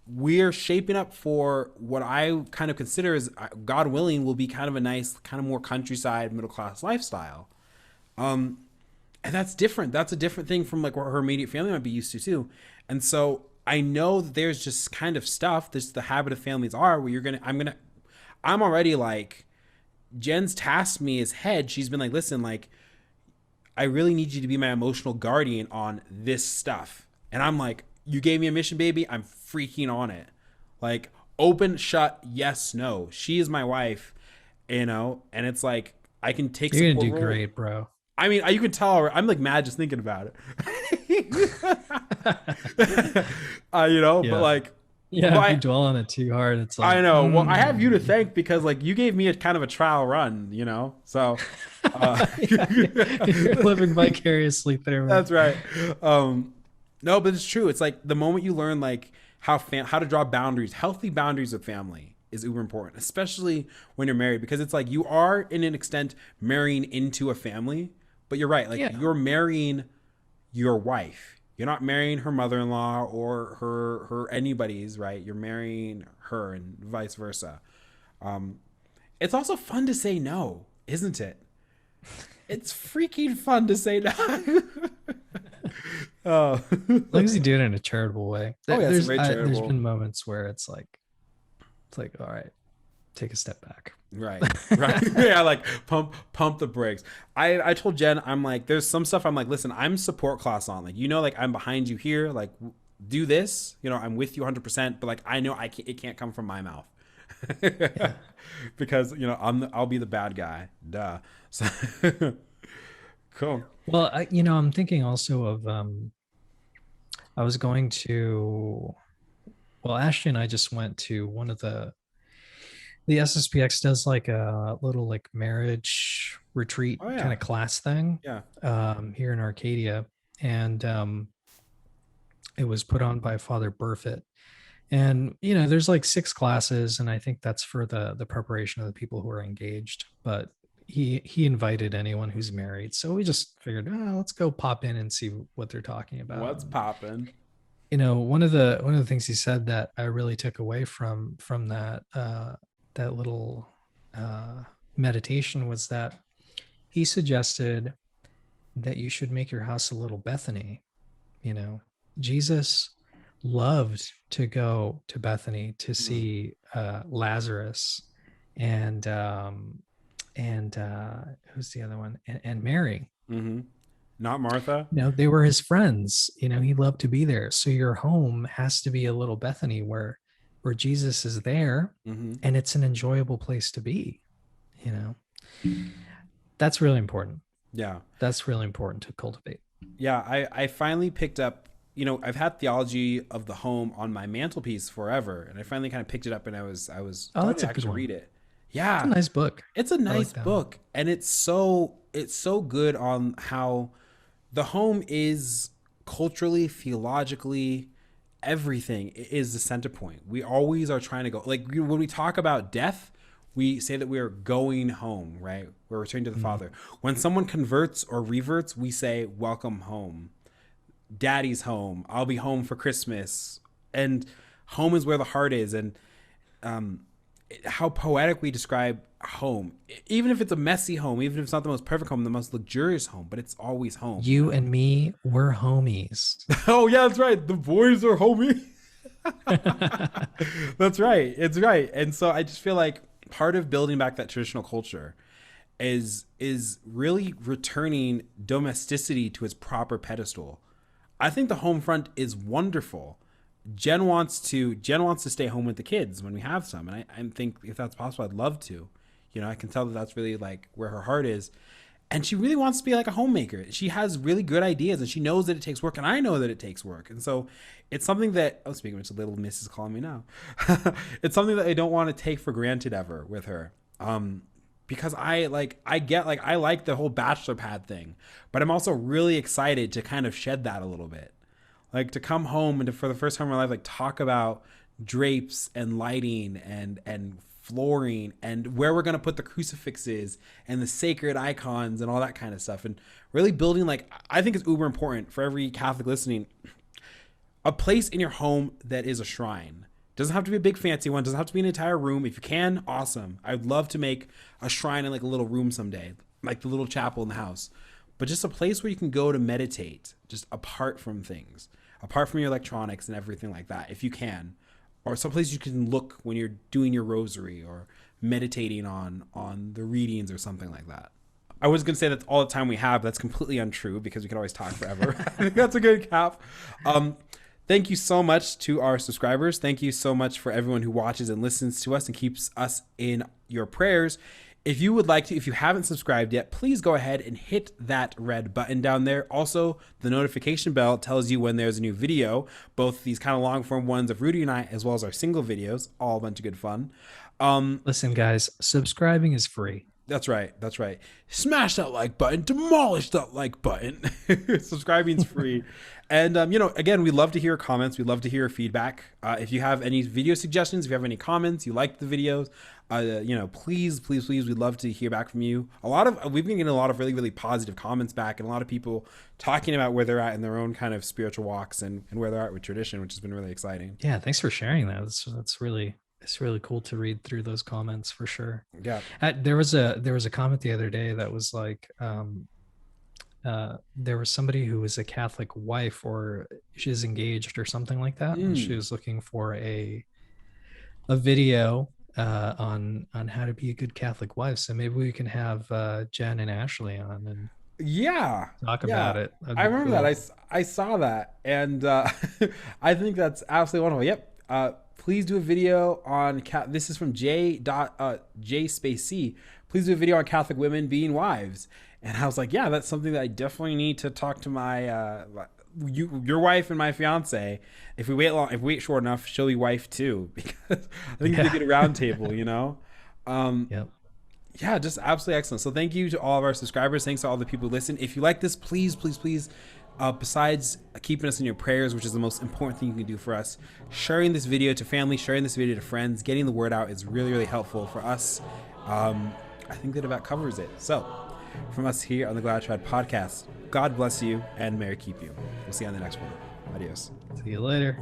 S1: we're shaping up for what I kind of consider is, God willing, will be kind of a nice, kind of more countryside, middle-class lifestyle. And that's different. That's a different thing from like what her immediate family might be used to too. And so I know that there's just kind of stuff, this the habit of families are, where I'm already like, Jen's tasked me as head. She's been like, listen, like, I really need you to be my emotional guardian on this stuff. And I'm like, you gave me a mission, baby. I'm freaking on it. Like, open, shut, yes, no. She is my wife, and it's like, I can take.
S2: You're gonna do great, bro.
S1: I mean, you can tell I'm like mad just thinking about it. But like,
S2: if you dwell on it too hard, it's like,
S1: I know. Well, I have you to thank, because like you gave me a kind of a trial run, so
S2: you're living vicariously through.
S1: That's right. No, but it's true. It's like the moment you learn like how to draw boundaries, healthy boundaries with family is uber important, especially when you're married, because it's like you are in an extent marrying into a family, but you're right. Like you're marrying your wife. You're not marrying her mother-in-law or her anybody's, right? You're marrying her, and vice versa. It's also fun to say no, isn't it? It's freaking fun to say no.
S2: As long as you do it in a charitable way.
S1: Oh, yeah, it's very charitable.
S2: There's been moments where it's like, all right, take a step back.
S1: Right. Yeah, like pump the brakes. I told Jen, I'm like, there's some stuff I'm like, listen, I'm support class on, like, like, I'm behind you here, like, do this, I'm with you 100%, but like, I know it can't come from my mouth.
S2: Yeah.
S1: Because I'll be the bad guy. Duh. So, cool.
S2: Well, I'm thinking also of I was going to well, Ashley and I just went to one of the SSPX does like a little like marriage retreat
S1: Oh
S2: kind
S1: yeah,
S2: of class thing
S1: yeah.
S2: here in Arcadia. And it was put on by Father Burfitt. And there's like 6 classes, and I think that's for the preparation of the people who are engaged. But he invited anyone who's married, so we just figured, let's go pop in and see what they're talking about.
S1: What's poppin'?
S2: One of the things he said that I really took away from that little meditation was that he suggested that you should make your house a little Bethany. Jesus loved to go to Bethany to see Lazarus and who's the other one, and Mary.
S1: Mm-hmm. Not Martha.
S2: They were his friends. He loved to be there. So your home has to be a little Bethany where Jesus is there,
S1: Mm-hmm.
S2: and it's an enjoyable place to be. You know, that's really important.
S1: Yeah.
S2: That's really important to cultivate.
S1: Yeah. I finally picked up, I've had Theology of the Home on my mantelpiece forever, and I finally kind of picked it up, and I was starting to actually read it. Yeah.
S2: It's a nice book.
S1: It's a nice book, and it's so good on how the home is culturally, theologically, everything is the center point. We always are trying to go, like when we talk about death, we say that we are going home, right? We're returning to the Father. When someone converts or reverts, we say, welcome home. Daddy's home. I'll be home for Christmas. And home is where the heart is. And how poetic we describe home, even if it's a messy home, even if it's not the most perfect home, the most luxurious home, but it's always home.
S2: You and me, we're homies.
S1: Oh yeah, that's right. The boys are homies. That's right. It's right. And so I just feel like part of building back that traditional culture is really returning domesticity to its proper pedestal. I think the home front is wonderful. Jen wants to stay home with the kids when we have some, and I think if that's possible, I'd love to. I can tell that that's really like where her heart is, and she really wants to be like a homemaker. She has really good ideas, and she knows that it takes work, and I know that it takes work, and so it's something that speaking of which, little miss is calling me now. It's something that I don't want to take for granted ever with her, because I like the whole bachelor pad thing, but I'm also really excited to kind of shed that a little bit. Like to come home and for the first time in my life, like talk about drapes and lighting and flooring and where we're going to put the crucifixes and the sacred icons and all that kind of stuff. And really building, like, I think it's uber important for every Catholic listening, a place in your home that is a shrine. Doesn't have to be a big fancy one. Doesn't have to be an entire room. If you can, awesome. I'd love to make a shrine in like a little room someday, like the little chapel in the house, but just a place where you can go to meditate, just apart from things. Apart from your electronics and everything like that, if you can, or someplace you can look when you're doing your rosary or meditating on the readings or something like that. I was going to say that's all the time we have. That's completely untrue because we could always talk forever. I think that's a good cap. Thank you so much to our subscribers. Thank you so much for everyone who watches and listens to us and keeps us in your prayers. If you would like to, if you haven't subscribed yet, please go ahead and hit that red button down there. Also, the notification bell tells you when there's a new video, both these kind of long form ones of Rudy and I, as well as our single videos, all a bunch of good fun.
S2: Listen, guys, subscribing is free.
S1: That's right. That's right. Smash that like button, demolish that like button. Subscribing's free. And, again, we love to hear comments. We love to hear feedback. If you have any video suggestions, if you have any comments, you like the videos, please, we'd love to hear back from you. We've been getting a lot of really, really positive comments back, and a lot of people talking about where they're at in their own kind of spiritual walks and where they're at with tradition, which has been really exciting.
S2: Yeah. Thanks for sharing that. It's really cool to read through those comments for sure.
S1: Yeah.
S2: There was a comment the other day that was like, there was somebody who was a Catholic wife, or she's engaged or something like that. And she was looking for a video on how to be a good Catholic wife. So maybe we can have Jen and Ashley on and talk about it.
S1: I remember that. I saw that, and I think that's absolutely wonderful. Yep. please do a video on this is from J space C. Please do a video on Catholic women being wives. And I was like, yeah, that's something that I definitely need to talk to my your wife and my fiance. If we wait short enough, she'll be wife too, because I think we could get a round table, you know.
S2: Yep.
S1: Yeah, just absolutely excellent. So thank you to all of our subscribers. Thanks to all the people who listen. If you like this, please, besides keeping us in your prayers, which is the most important thing you can do for us, sharing this video to family, sharing this video to friends, getting the word out is really, really helpful for us. I think that about covers it. So from us here on the Glad Trad podcast, God bless you and may keep you. We'll see you on the next one. Adios.
S2: See you later.